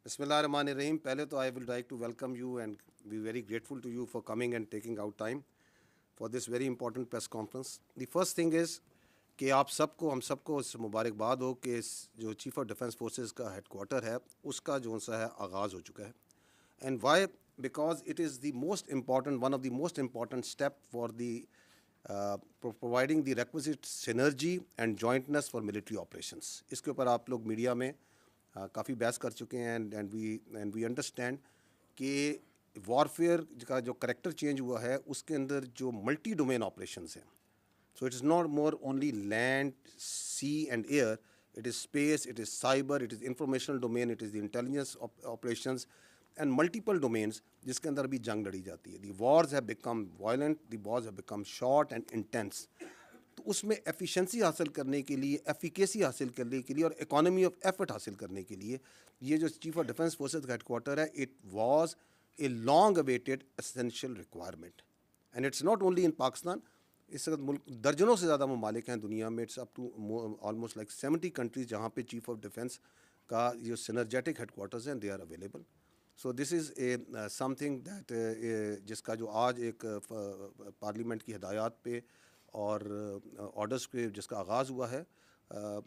Bismillahirrahmanirrahim. पहले तो I would like to welcome you and be very grateful to you for coming and taking out time for this very important press conference. The first thing is कि आप सबको हम सबको इस मुबारकबाद हो कि इस जो चीफ ऑफ डिफेंस फोर्सेस का हेडक्वार्टर है उसका जो सा है आगाज़ हो चुका है. And why? Because it is the most important one of the most important step for the providing the requisite synergy and jointness for military operations. इसके ऊपर आप लोग मीडिया में काफ़ी बहस कर चुके हैं एंड वी अंडरस्टैंड कि वॉरफेयर का जो करेक्टर चेंज हुआ है उसके अंदर जो मल्टी डोमेन ऑपरेशंस हैं. So it is not more only land, sea and air. It is space, it is cyber, it is informational domain, it is the intelligence operations and multiple domains जिसके अंदर भी जंग लड़ी जाती है. The wars have become violent, the wars have become short and intense. तो उसमें efficiency हासिल करने के लिए, एफिकेसी हासिल करने के लिए और इकोनॉमी ऑफ एफर्ट हासिल करने के लिए ये जो चीफ ऑफ डिफेंस फोर्सेस का हेडक्वार्टर है, it was a long awaited essential requirement. And it's not only in Pakistan. इस वक्त मुल्क दर्जनों से ज़्यादा ममालिक हैं दुनिया में. It's up to almost like 70 countries जहाँ पे चीफ ऑफ डिफेंस का जो सिनर्जेटिक हेडक्वार्टर्स हैं they are available. So this is a something that जिसका जो आज एक पार्लियामेंट की हिदायत पे और ऑर्डर्स पे जिसका आगाज़ हुआ है.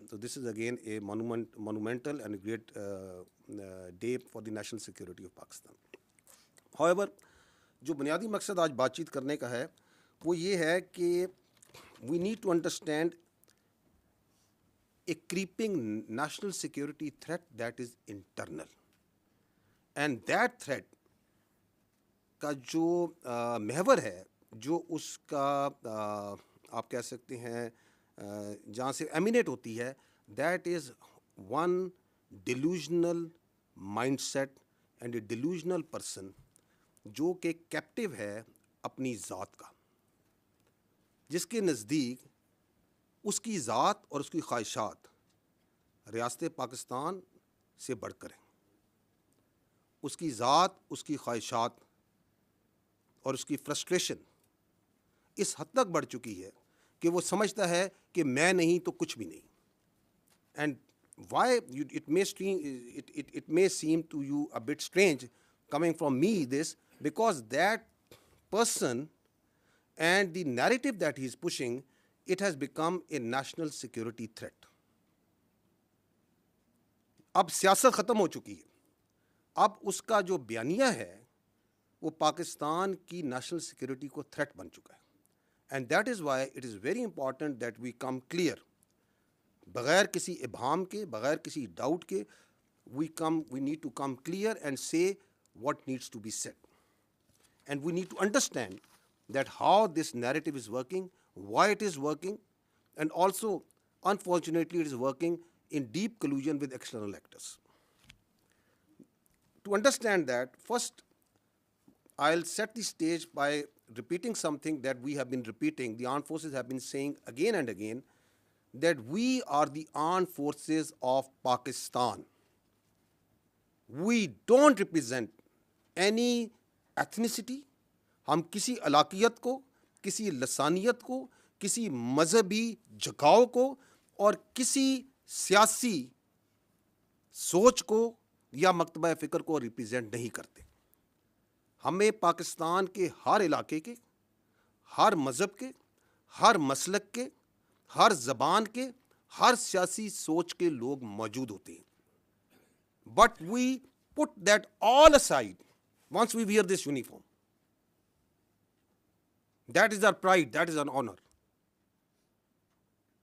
तो this is again A monumental and great day for the national security of Pakistan. However, जो बुनियादी मकसद आज बातचीत करने का है वो ये है कि we need to understand a creeping national security threat that is internal. And that threat का जो महवर है, जो उसका आप कह सकते हैं जहाँ से एमिनेट होती है, that is one delusional mindset and A delusional person जो कि कैप्टिव है अपनी ज़ात का, जिसके नज़दीक उसकी ज़ात और उसकी ख्वाहिशात रियासत पाकिस्तान से बढ़कर हैं. उसकी ज़ात, उसकी ख्वाहिशात और उसकी फ्रस्ट्रेशन इस हद तक बढ़ चुकी है कि वो समझता है कि मैं नहीं तो कुछ भी नहीं. And why it may seem to you a bit strange coming from me this, because that person and the narrative that he is pushing, it has become a national security threat. अब सियासत ख़त्म हो चुकी है. अब उसका जो बयानिया है वो पाकिस्तान की नेशनल सिक्योरिटी को थ्रेट बन चुका है. And that is why it is very important that we come clear, बग़ैर किसी इबाहम के, बग़ैर किसी डाउट के, we need to come clear and say what needs to be said. And we need to understand that how this narrative is working, why it is working, and also, unfortunately, it is working in deep collusion with external actors. To understand that, first, I'll set the stage by repeating something that we have been repeating, the armed forces have been saying again and again, that we are the armed forces of Pakistan. We don't represent any ethnicity. हम किसी इलाक़ियत को, किसी लसानियत को, किसी मजहबी झुकाव को और किसी सियासी सोच को या मकतबा फ़िक्र को रिप्रेजेंट नहीं करते. हमें पाकिस्तान के हर इलाके के, हर मज़हब के, हर मसलक के, हर ज़बान के, हर सियासी सोच के लोग मौजूद होते हैं. But we put that all aside once we wear this uniform. That is our pride, that is our honor.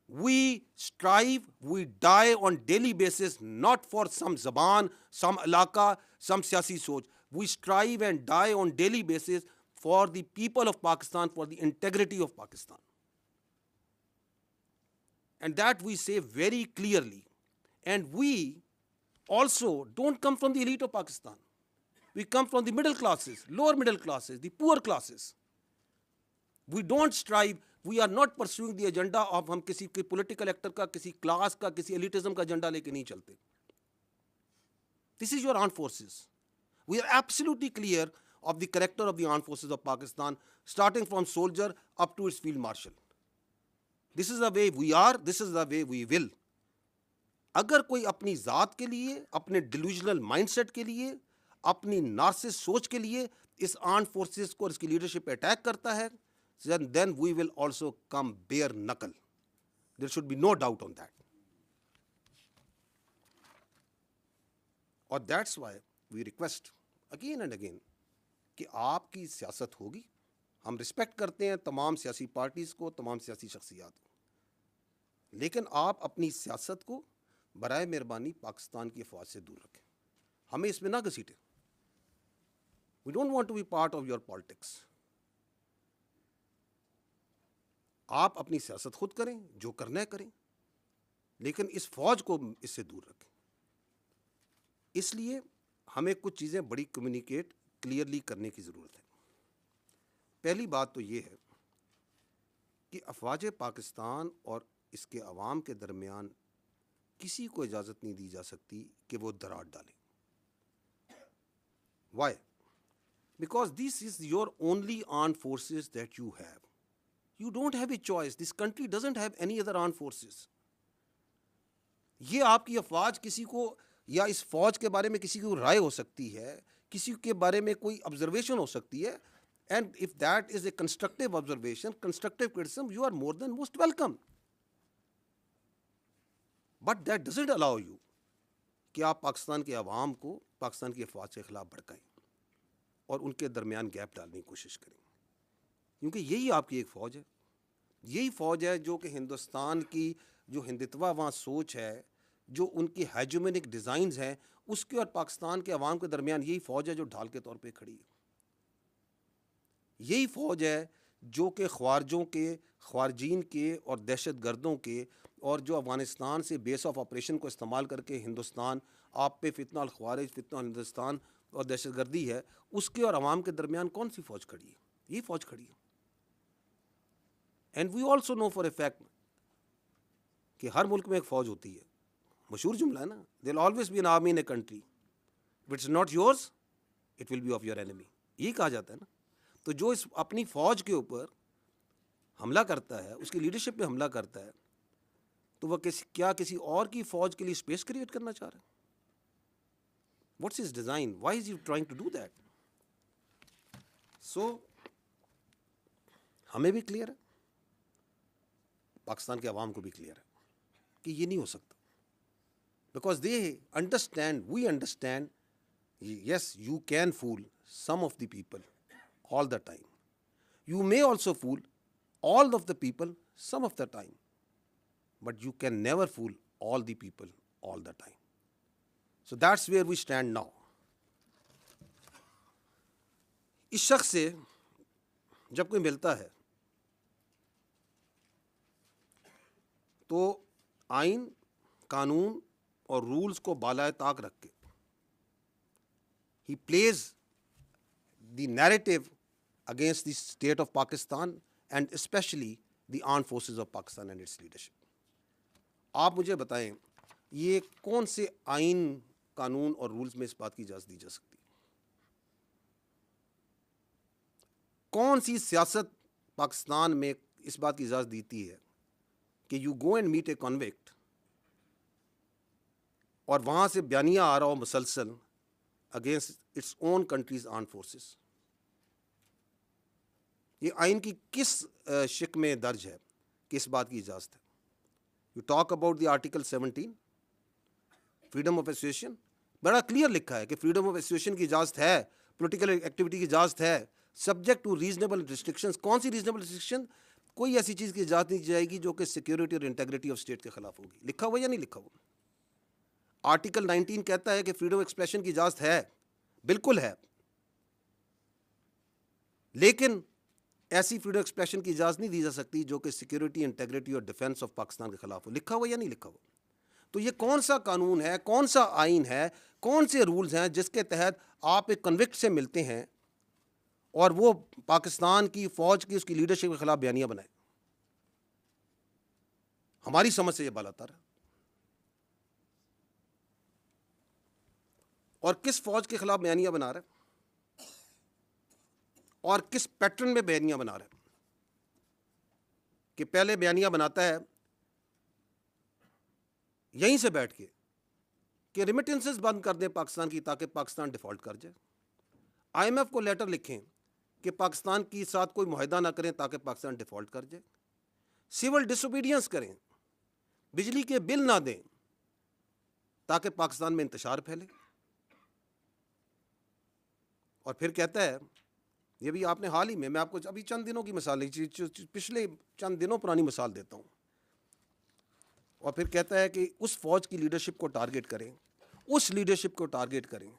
We strive, we die on daily basis, not for some zaban, some alaka, some siyasi soch. We strive and die on daily basis for the people of Pakistan, for the integrity of Pakistan. And that we say very clearly. And we also don't come from the elite of Pakistan. We come from the middle classes, lower middle classes, the poor classes. We don't strive, we are not pursuing the agenda of हम किसी के political actor का, किसी class का, किसी elitism का agenda लेके नहीं चलते. This is your armed forces. We are absolutely clear of the character of the armed forces of Pakistan, starting from soldier up to its field marshal. This is the way we are, this is the way we will. अगर कोई अपनी ज़ात के लिए, अपने delusional mindset के लिए, अपनी नार्सिस सोच के लिए इस आर्म्ड फोर्सेस को और इसकी लीडरशिप पे अटैक करता है, then we will also come bare knuckle. There should be no doubt on that. और that's why we request again and again कि आपकी सियासत होगी। हम रिस्पेक्ट करते हैं तमाम सियासी पार्टीज़ को, तमाम सियासी शख्सियात को, लेकिन आप अपनी सियासत को बराए मेहरबानी पाकिस्तान की अफवाज से दूर रखें, हमें इसमें ना घसीटें। We don't want to be part of your politics. आप अपनी सियासत खुद करें, जो करना है करें, लेकिन इस फौज को इससे दूर रखें। इसलिए हमें कुछ चीज़ें बड़ी कम्युनिकेट क्लियरली करने की ज़रूरत है। पहली बात तो ये है कि अफवाज पाकिस्तान और इसके अवाम के दरमियान किसी को इजाज़त नहीं दी जा सकती कि वो दरार डालें। Why? Because this is your only armed forces that you have. You don't have a choice. This country doesn't have any other armed forces. ये आपकी अफवाज किसी को या इस फौज के बारे में किसी को राय हो सकती है, किसी के बारे में कोई ऑब्जर्वेशन हो सकती है, and if that is a constructive observation, constructive criticism, you are more than most welcome. But that doesn't allow you कि आप पाकिस्तान के अवाम को पाकिस्तान की अफवाज के खिलाफ भड़काएं और उनके दरमियान गैप डालने की कोशिश करें, क्योंकि यही आपकी एक फ़ौज है। यही फ़ौज है जो कि हिंदुस्तान की जो हिंदुत्ववाद सोच है, जो उनकी हेजेमोनिक डिज़ाइंस हैं, उसके और पाकिस्तान के अवाम के दरमियान यही फ़ौज है जो ढाल के तौर पे खड़ी है। यही फ़ौज है जो कि ख्वारजों के, ख्वारजीन के और दहशत गर्दों के और जो अफ़गानिस्तान से बेस ऑफ ऑपरेशन को इस्तेमाल करके हिंदुस्तान आप पे फितना अल ख्वारिज, फितना हिंदुस्तान और दहशत गर्दी है, उसके और अवाम के दरमियान कौन सी फ़ौज खड़ी है? यही फ़ौज खड़ी है। And we also know for a fact कि हर मुल्क में एक फ़ौज होती है। मशहूर जुमला है ना, there will always be an army in a country, if it's not yours it will be of your enemy. यही कहा जाता है ना। तो जो इस अपनी फ़ौज के ऊपर हमला करता है, उसकी लीडरशिप पे हमला करता है, तो वह क्या किसी और की फ़ौज के लिए स्पेस क्रिएट करना चाह रहा है? What's his design? Why is he trying to do that? So हमें भी क्लियर है, पाकिस्तान के अवाम को भी क्लियर है कि ये नहीं हो सकता, because they understand, we understand, yes, you can fool some of the people all the time. You may also fool all of the people some of the time, but you can never fool all the people all the time. So that's where we stand now. इस शख्स से जब कोई मिलता है तो आइन, कानून और रूल्स को बालाए ताक रख के he plays the narrative against the state of Pakistan and especially the armed forces of Pakistan and its leadership. आप मुझे बताएं, ये कौन से आइन, कानून और रूल्स में इस बात की इजाज़त दी जा सकती है? कौन सी सियासत पाकिस्तान में इस बात की इजाज़त देती है कि you go and meet a convict और वहाँ से बयानिया आ रहा हो मुसलसल against its own country's armed forces? ये आइन की किस शिक में दर्ज है कि इस बात की इजाज़त है? You talk about the article 17 freedom of association, बड़ा क्लियर लिखा है कि फ्रीडम ऑफ एसोसिएशन की इजाज़त है, पॉलिटिकल एक्टिविटी की इजाज़त है, सब्जेक्ट टू रीजनेबल रिस्ट्रिक्शंस। कौन सी रीजनेबल रिस्ट्रिक्शन? कोई ऐसी चीज़ की इजाज़त नहीं जाएगी जो कि सिक्योरिटी और इंटेग्रिटी ऑफ स्टेट के खिलाफ होगी। लिखा हुआ या नहीं लिखा हुआ? आर्टिकल 19 कहता है कि फ्रीडम ऑफ एक्सप्रेशन की इजाज़त है, बिल्कुल है, लेकिन ऐसी फ्रीडम ऑफ एक्सप्रेशन की इजाज़त नहीं दी जा सकती जो कि सिक्योरिटी, इंटेग्रिटी और डिफेंस ऑफ पाकिस्तान के खिलाफ हो। लिखा हुआ या नहीं लिखा हुआ? तो ये कौन सा कानून है, कौन सा आइन है, कौन से रूल्स हैं जिसके तहत आप एक कन्विक्ट से मिलते हैं और वो पाकिस्तान की फ़ौज की, उसकी लीडरशिप के खिलाफ बयानियाँ बनाए? हमारी समझ से ये बालातर है। और किस फ़ौज के खिलाफ बयानियाँ बना रहा है और किस पैटर्न में बयानियाँ बना रहा है? कि पहले बयानियाँ बनाता है यहीं से बैठ के कि रिमिटेंसेस बंद कर दें पाकिस्तान की ताकि पाकिस्तान डिफ़ॉल्ट कर जाए। IMF को लेटर लिखें कि पाकिस्तान के साथ कोई मुआहदा ना करें ताकि पाकिस्तान डिफ़ॉल्ट कर जाए। सिविल डिसोबीडियंस करें, बिजली के बिल ना दें ताकि पाकिस्तान में इंतशार फैले। और फिर कहता है, ये भी आपने हाल ही में, मैं आपको अभी चंद दिनों की मिसाल, पिछले चंद दिनों पुरानी मिसाल देता हूँ। और फिर कहता है कि उस फौज की लीडरशिप को टारगेट करें, उस लीडरशिप को टारगेट करें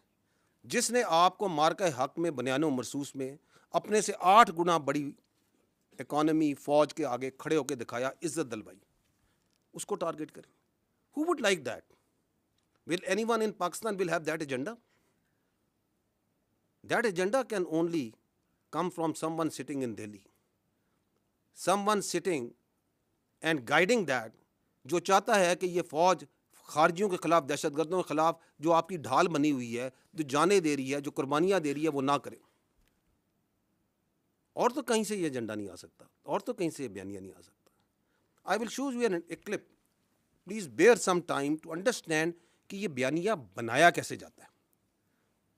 जिसने आपको मार्का हक में बयान मरसूस में अपने से 8 गुना बड़ी इकॉनमी फौज के आगे खड़े होकर दिखाया, इज्जत दिलवाई, उसको टारगेट करें। Who would like that? Will anyone in Pakistan will have that agenda? That agenda can only come from someone sitting in Delhi, someone sitting and guiding that, जो चाहता है कि ये फौज खारजियों के खिलाफ, दहशतगर्दों के खिलाफ जो आपकी ढाल बनी हुई है, जो जाने दे रही है, जो कुर्बानियाँ दे रही है, वो ना करे। और तो कहीं से ये एजेंडा नहीं आ सकता, और तो कहीं से ये बयानिया नहीं आ सकता। I will shows you an clip, please bear some time to understand कि ये बयानिया बनाया कैसे जाता है।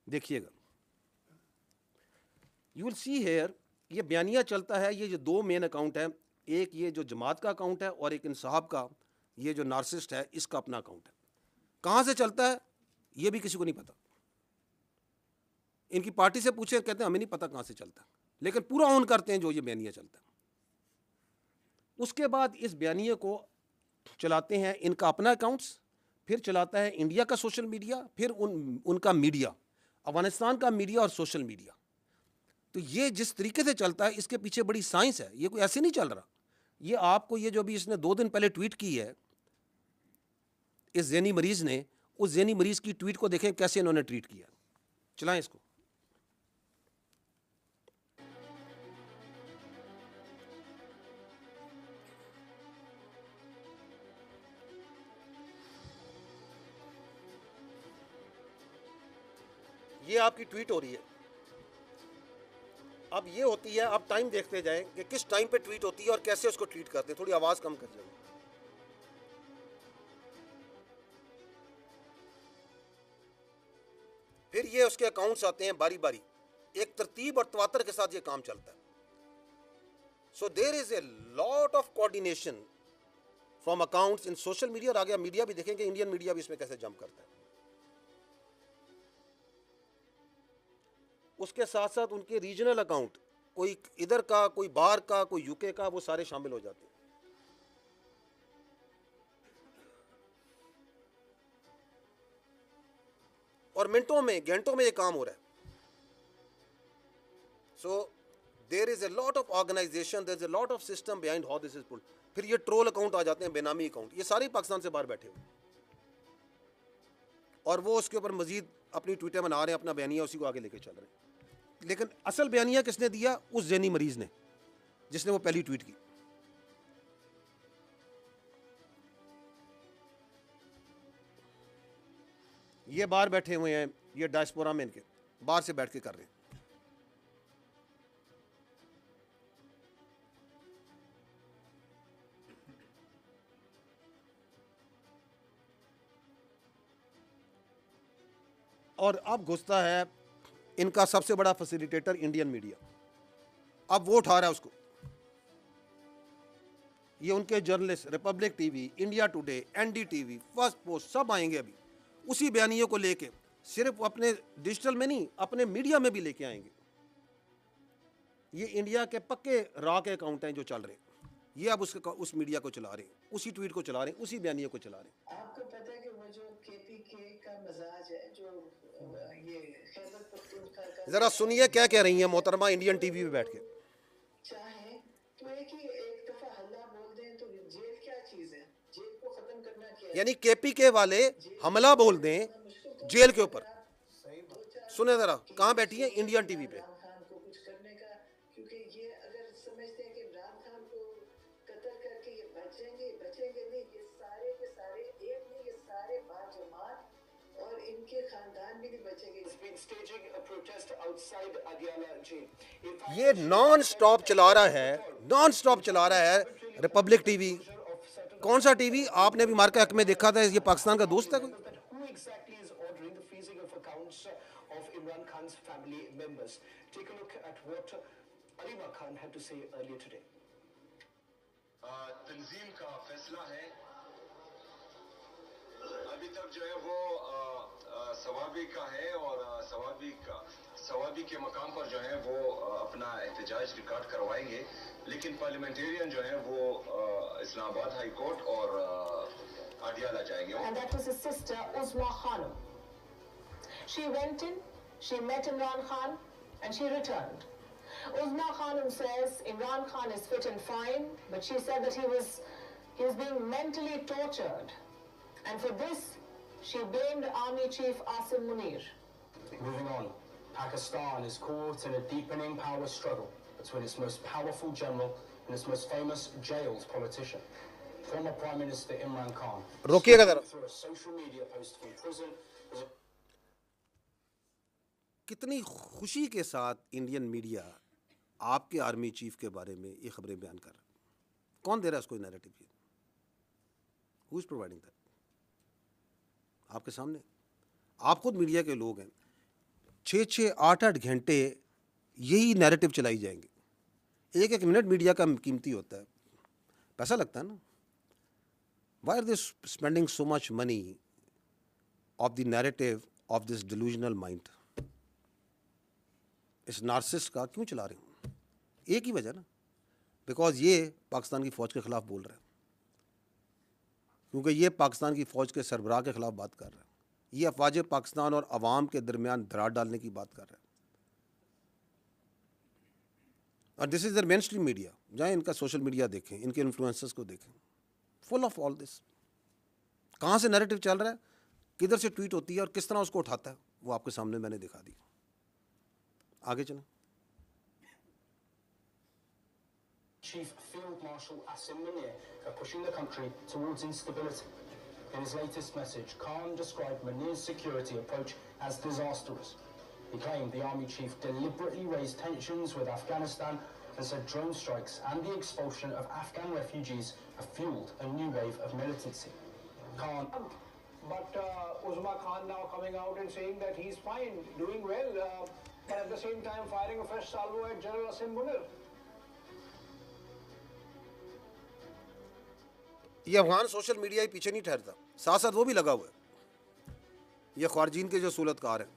देखिएगा, यू विल सी हेयर, ये बयानिया चलता है, ये जो 2 मेन अकाउंट है, एक ये जो जमात का अकाउंट है और एक इंसाफ का, ये जो नार्सिस्ट है इसका अपना अकाउंट है। कहाँ से चलता है ये भी किसी को नहीं पता। इनकी पार्टी से पूछे, कहते हैं हमें नहीं पता कहाँ से चलता है, लेकिन पूरा ऑन करते हैं जो ये बयानिया चलता है। उसके बाद इस बयानिया को चलाते हैं इनका अपना अकाउंट्स, फिर चलाता है इंडिया का सोशल मीडिया, फिर उनका मीडिया, अफगानिस्तान का मीडिया और सोशल मीडिया। तो ये जिस तरीके से चलता है इसके पीछे बड़ी साइंस है, ये कोई ऐसे नहीं चल रहा। ये आपको, ये जो अभी इसने 2 दिन पहले ट्वीट की है इस ज़हनी मरीज़ ने, उस ज़हनी मरीज़ की ट्वीट को देखें कैसे इन्होंने ट्वीट किया। चलाएं इसको। ये आपकी ट्वीट हो रही है। अब ये होती है, आप टाइम देखते जाएं कि किस टाइम पे ट्वीट होती है और कैसे उसको ट्वीट करते हैं। थोड़ी आवाज़ कम कर लेंगे। फिर ये उसके अकाउंट्स आते हैं बारी बारी, एक तरतीब और तवातर के साथ ये काम चलता है। So there is a lot of coordination from accounts in social media. और आगे मीडिया भी देखेंगे, इंडियन मीडिया भी इसमें कैसे जंप करता है। उसके साथ साथ उनके रीजनल अकाउंट, कोई इधर का, कोई बाहर का, कोई यूके का, वो सारे शामिल हो जाते हैं। और मिनटों में, घंटों में ये काम हो रहा है। So there is a lot of organisation, there is a lot of system behind how this is pulled. फिर ये ट्रोल अकाउंट आ जाते हैं, बेनामी अकाउंट, ये सारे पाकिस्तान से बाहर बैठे हुए, और वो उसके ऊपर मजीद अपनी ट्वीटें बना रहे हैं, अपना बयानिया उसी को आगे लेके चल रहे हैं। लेकिन असल बयानिया किसने दिया? उस ज़हनी मरीज ने, जिसने वो पहली ट्वीट की। ये बाहर बैठे हुए हैं, ये डायस्पोरा में इनके बाहर से बैठ के कर रहे हैं। और अब घुसता है इनका सबसे बड़ा फैसिलिटेटर इंडियन मीडिया। अब वो उठा रहा है उसको। ये उनके journalist, Republic TV, India today, NDTV, first post, सब आएंगे अभी उसी बयानियों को लेके। सिर्फ अपने डिजिटल में नहीं, अपने मीडिया में भी लेके आएंगे। ये इंडिया के पक्के रॉ के अकाउंट हैं जो चल रहे हैं। ये अब उस मीडिया को चला रहे हैं, उसी ट्वीट को चला रहे हैं, उसी बयानिया को चला रहे हैं। आपको पता है कि वो जो KPK का मिजाज है, जो ये खैबर पख्तूनख्वा का, जरा सुनिए क्या कह रही हैं मोहतरमा इंडियन टीवी पे बैठ के। चाहे तो एक दफा हल्ला बोल दें तो जेल क्या चीज है? जेल को खत्म करना क्या है? यानी KPK वाले हमला बोल दें जेल के ऊपर। सुने जरा, कहाँ बैठी है? इंडियन टीवी पे। इमरान खान को कुछ करने का, क्योंकि ये अगर समझते हैं कि इमरान खान को कत्ल करके ये बचेंगे नहीं, ये सारे के सारे, एक नहीं, ये सारे बाजमात और इनके खानदान भी नहीं बचेंगे। ये नॉन स्टॉप चला रहा है, नॉन स्टॉप चला रहा है रिपब्लिक टीवी, कौन सा टीवी आपने अभी मार्का हक में देखा था, ये पाकिस्तान का दोस्त है कोई? Who exactly is ordering the freezing of accounts of Imran Khan's family members? Take a look at what Alima Khan had to say earlier today. तंजीम का फैसला है, अभी तक जो है वो सवाबी का है और सवाबी के मकाम पर जो है वो अपना एहतजाज रिकॉर्ड करवाएंगे, लेकिन पार्लियामेंटेरियन जो है वो इस्लामाबाद हाई कोर्ट और आडियाला जाएंगे. And that was his sister Uzma Khanum. She went in, she met Imran Khan, and she returned. Uzma Khanum says Imran Khan is fit and fine, but she said that he was being mentally tortured, and for this she blamed Army Chief Asim Munir. Moving on, Pakistan is caught in a deepening power struggle between its most powerful general and its most famous jailed politician. Former Prime Minister Imran Khan, रोकिएगा जरा. through a social media post from prison, was कितनी खुशी के साथ Indian media आपके army chief के बारे में ये खबरें बयान कर रहा है. कौन दे रहा है उसको नैरेटिव? ये हु इज प्रोवाइडिंग दैट? आपके सामने आप खुद मीडिया के लोग हैं. 6-8 घंटे यही नैरेटिव चलाई जाएंगे. एक मिनट मीडिया का कीमती होता है, पैसा लगता है ना. Why are they spending so much money of the narrative of this delusional mind? इस नार्सिस्ट का क्यों चला रहे हैं? एक ही वजह ना, बिकॉज ये पाकिस्तान की फ़ौज के ख़िलाफ़ बोल रहा है, क्योंकि ये पाकिस्तान की फ़ौज के सरबराह के ख़िलाफ़ बात कर रहा है. ये अफवाज पाकिस्तान और अवाम के दरमियान दरार डालने की बात कर रहा है. और this is their main stream media. जाएँ इनका सोशल मीडिया देखें, इनके इन्फ्लुएंसर्स को देखें, फुल ऑफ ऑल दिस. कहाँ से नैरेटिव चल रहा है, किधर से ट्वीट होती है और किस तरह उसको उठाता है, वो आपके सामने मैंने दिखा दी. आगे चलें. Chief Field Marshal Asim Munir pushing the country towards instability. In his latest message, Khan described Munir's security approach as disastrous. He claimed the army chief deliberately raised tensions with Afghanistan and said drone strikes and the expulsion of Afghan refugees have fueled a new wave of militancy. Khan. But Uzma Khan now coming out and saying that he's fine, doing well, but at the same time firing a fresh salvo at General Asim Munir. ये Afghan social media ही पीछे नहीं ठहरता, साथ साथ वो भी लगा हुआ है. ये ख्वारजीन के जो सूलतकार हैं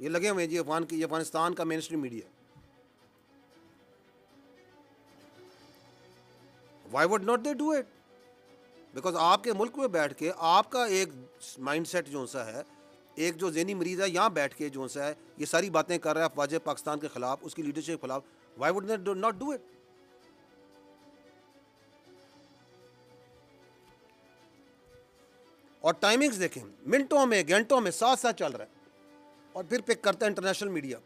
ये लगे हुए हैं जी. अफगानिस्तान का main stream media. Why would not they do it? Because आपके मुल्क में बैठ के आपका एक माइंड सेट जो सा है, एक जो ज़हनी मरीज़ है यहाँ बैठ के जो सा है ये सारी बातें कर रहा है अफवाज पाकिस्तान के ख़िलाफ़, उसकी लीडरशिप के ख़िलाफ़. Why would they not do it? और टाइमिंग्स देखें, मिनटों में घंटों में साथ साथ चल रहा है. और फिर पिक करता है इंटरनेशनल मीडिया,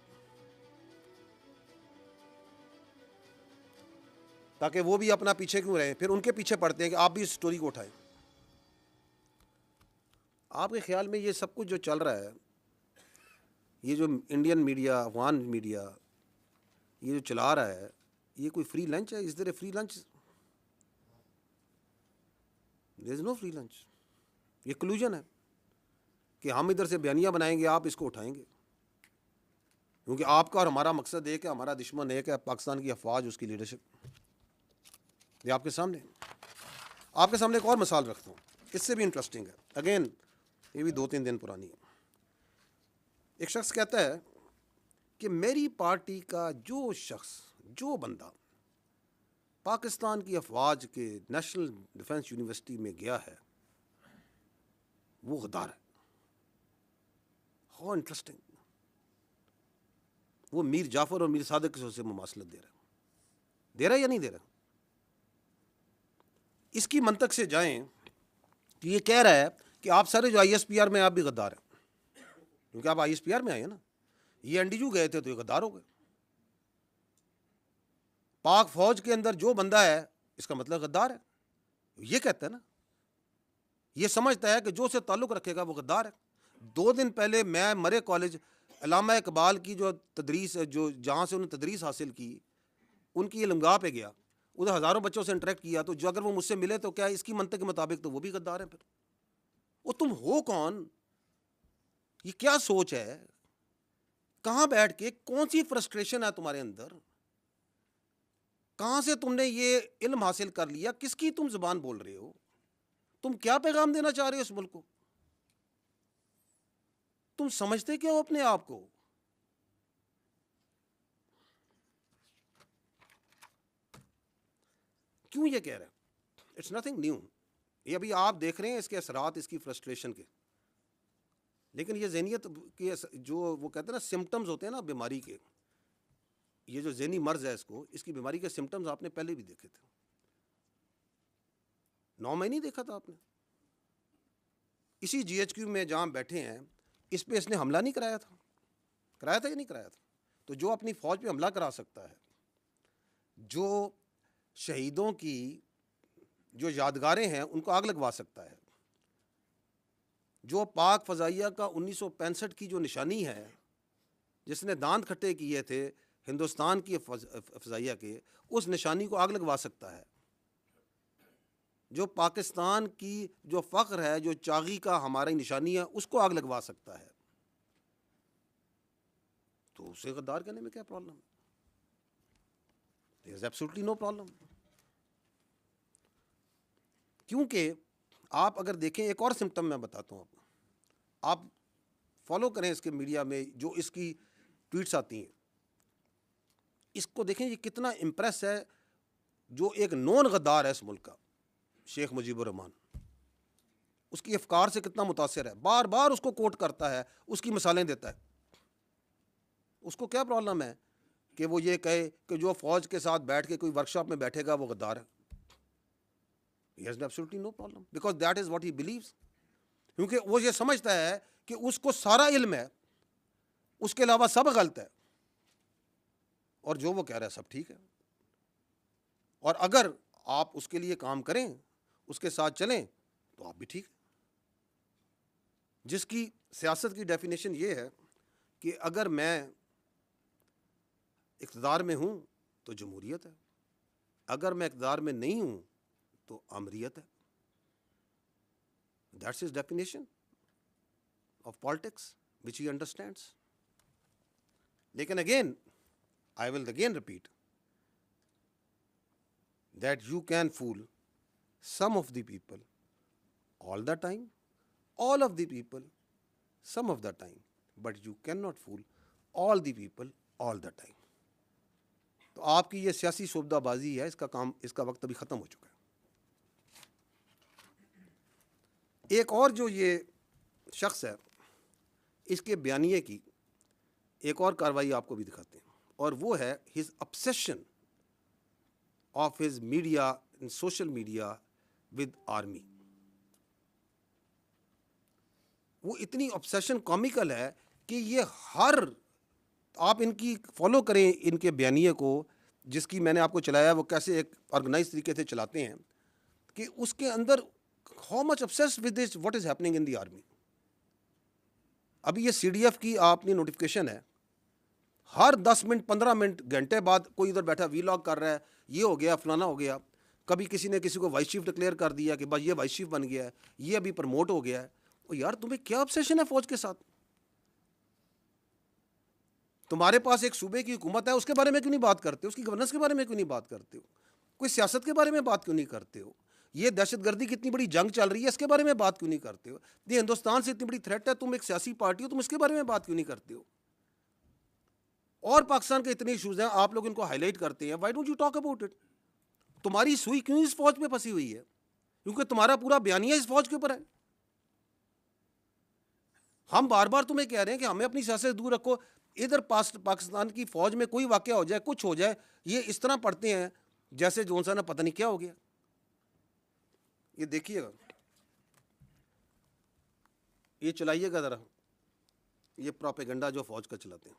ताकि वो भी अपना पीछे क्यों रहे. फिर उनके पीछे पड़ते हैं कि आप भी इस स्टोरी को उठाएं. आपके ख्याल में ये सब कुछ जो चल रहा है, ये जो इंडियन मीडिया, अफगान मीडिया ये जो चला रहा है, ये कोई फ्री लंच है? Is there a free lunch? There is no free lunch. ये कलूजन है कि हम इधर से बयानियाँ बनाएंगे, आप इसको उठाएंगे, क्योंकि आपका और हमारा मकसद एक है, हमारा दुश्मन एक है, पाकिस्तान की अफवाज, उसकी लीडरशिप. ये आपके सामने एक और मिसाल रखता हूँ, इससे भी इंटरेस्टिंग है. अगेन ये भी 2-3 दिन पुरानी है. एक शख्स कहता है कि मेरी पार्टी का जो शख्स, जो बंदा पाकिस्तान की अफवाज के नेशनल डिफेंस यूनिवर्सिटी में गया है वो गद्दार है. How interesting. वो मीर जाफर और मीर सादिक से मुमासलत दे रहा है या नहीं दे रहा? इसकी मंतक से जाएं कि ये कह रहा है कि आप सारे जो ISPR में आप भी गद्दार हैं, क्योंकि आप ISPR में आए हैं ना. ये NDU गए थे तो ये गद्दार हो गए. पाक फौज के अंदर जो बंदा है इसका मतलब गद्दार है. ये कहता है ना, ये समझता है कि जो से ताल्लुक़ रखेगा वो गद्दार है. 2 दिन पहले मैं मरे कॉलेज अल्लामा इकबाल की जो तदरीस, जो जहाँ से उन्होंने तदरीस हासिल की, उनकी लमगाह पे गया. उधर हज़ारों बच्चों से इंटरेक्ट किया, तो जो अगर वो मुझसे मिले तो क्या इसकी मंतक के मुताबिक तो वो भी गद्दार हैं फिर? वो तुम हो कौन? ये क्या सोच है? कहाँ बैठ के कौन सी फ्रस्ट्रेशन है तुम्हारे अंदर? कहाँ से तुमने ये इल्म हासिल कर लिया? किसकी तुम जुबान बोल रहे हो? तुम क्या पैगाम देना चाह रहे हो इस मुल्क को? तुम समझते क्या हो अपने आप को? क्यों ये कह रहे हैं? It's nothing new. ये अभी आप देख रहे हैं इसके असरात, इसकी फ्रस्ट्रेशन के। लेकिन ये ज़हनियत के जो वो कहते हैं ना सिम्टम्स होते हैं ना बीमारी के, ये जो ज़हनी मर्ज है इसकी बीमारी के सिम्टम्स आपने पहले भी देखे थे। 9 महीने नहीं देखा था आपने? इसी GHQ में जहाँ बैठे हैं इस पे इसने हमला नहीं कराया था? कराया था या नहीं कराया था? तो जो अपनी फ़ौज पे हमला करा सकता है, जो शहीदों की जो यादगारें हैं उनको आग लगवा सकता है, जो पाक फ़ज़ाइया का 1965 की जो निशानी है, जिसने दांत खट्टे किए थे हिंदुस्तान की फ़ज़ाइया के, उस निशानी को आग लगवा सकता है, जो पाकिस्तान की जो फ़ख्र है, जो चागी का हमारी निशानी है, उसको आग लगवा सकता है, तो उसे गद्दार कहने में क्या प्रॉब्लम है? There is absolutely no problem. क्योंकि आप अगर देखें, एक और सिम्टम मैं बताता हूँ आपको, आप फॉलो करें इसके मीडिया में जो इसकी ट्वीट्स आती हैं, इसको देखें ये कितना इम्प्रेस है। जो एक नॉन गद्दार है इस मुल्क का, शेख मुजीबुर रहमान, उसकी अफकार से कितना मुतासिर है, बार बार उसको कोट करता है, उसकी मिसालें देता है। उसको क्या प्रॉब्लम है कि वो ये कहे कि जो फ़ौज के साथ बैठ के कोई वर्कशॉप में बैठेगा वो गद्दार है? He has absolutely no problem because that is what he believes. क्योंकि वो ये समझता है कि उसको सारा इल्म है, उसके अलावा सब गलत है, और जो वो कह रहा है सब ठीक है। और अगर आप उसके लिए काम करें, उसके साथ चलें, तो आप भी ठीक है। जिसकी सियासत की डेफिनेशन ये है कि अगर मैं इक़्तिदार में हूँ तो जमहूरियत है, अगर मैं इक़्तिदार में नहीं हूँ तो अमरीयत है। That's his definition of politics which he understands. लेकिन again I will again repeat that you can fool some of the people all the time, all of the people some of the time, but you cannot fool all the people all the time. तो आपकी ये सियासी सोबदाबाजी है, इसका काम, इसका वक्त अभी ख़त्म हो चुका है। एक और जो ये शख्स है, इसके बयानिए की एक और कार्रवाई आपको भी दिखाते हैं, और वो है his obsession of his media in social media with army. वो इतनी ऑब्सेशन कॉमिकल है कि ये हर, आप इनकी फॉलो करें इनके बयानिए को, जिसकी मैंने आपको चलाया, वो कैसे एक ऑर्गेनाइज तरीके से चलाते हैं, कि उसके अंदर how much obsessed with this what is happening in the army. अभी ये CDF की आपने नोटिफिकेशन है, हर 10 मिनट 15 मिनट घंटे बाद कोई इधर बैठा वीलॉग कर रहा है, ये हो गया फलाना हो गया। कभी किसी ने किसी को वाइस चीफ डिक्लेयर कर दिया कि बस ये वाइस चीफ बन गया है, ये अभी प्रमोट हो गया है। और यार तुम्हें क्या ऑब्सेशन है फौज के साथ? तुम्हारे पास एक सूबे की हुकूमत है, उसके बारे में क्यों नहीं बात करते हो? उसकी गवर्नेंस के बारे में क्यों नहीं बात करते हो? कोई सियासत के बारे में बात क्यों नहीं करते हो? ये दहशतगर्दी की इतनी बड़ी जंग चल रही है, इसके बारे में बात क्यों नहीं करते हो? ये हिंदुस्तान से इतनी बड़ी थ्रेट है, तुम एक सियासी पार्टी हो, तुम इसके बारे में बात क्यों नहीं करते हो? और पाकिस्तान के इतने इशूज़ हैं, आप लोग इनको हाईलाइट करते हैं, why don't you talk about it? तुम्हारी सुई क्यों इस फौज पे फंसी हुई है? क्योंकि तुम्हारा पूरा बयानिया इस फौज के ऊपर है। हम बार बार तुम्हें कह रहे हैं कि हमें अपनी सियासत से दूर रखो। इधर पाकिस्तान की फौज में कोई वाकया हो जाए, कुछ हो जाए, ये इस तरह पढ़ते हैं जैसे जोन सा ना पता नहीं क्या हो गया। ये देखिएगा, ये चलाइएगा ज़रा, ये प्रोपेगेंडा जो फौज का चलाते हैं।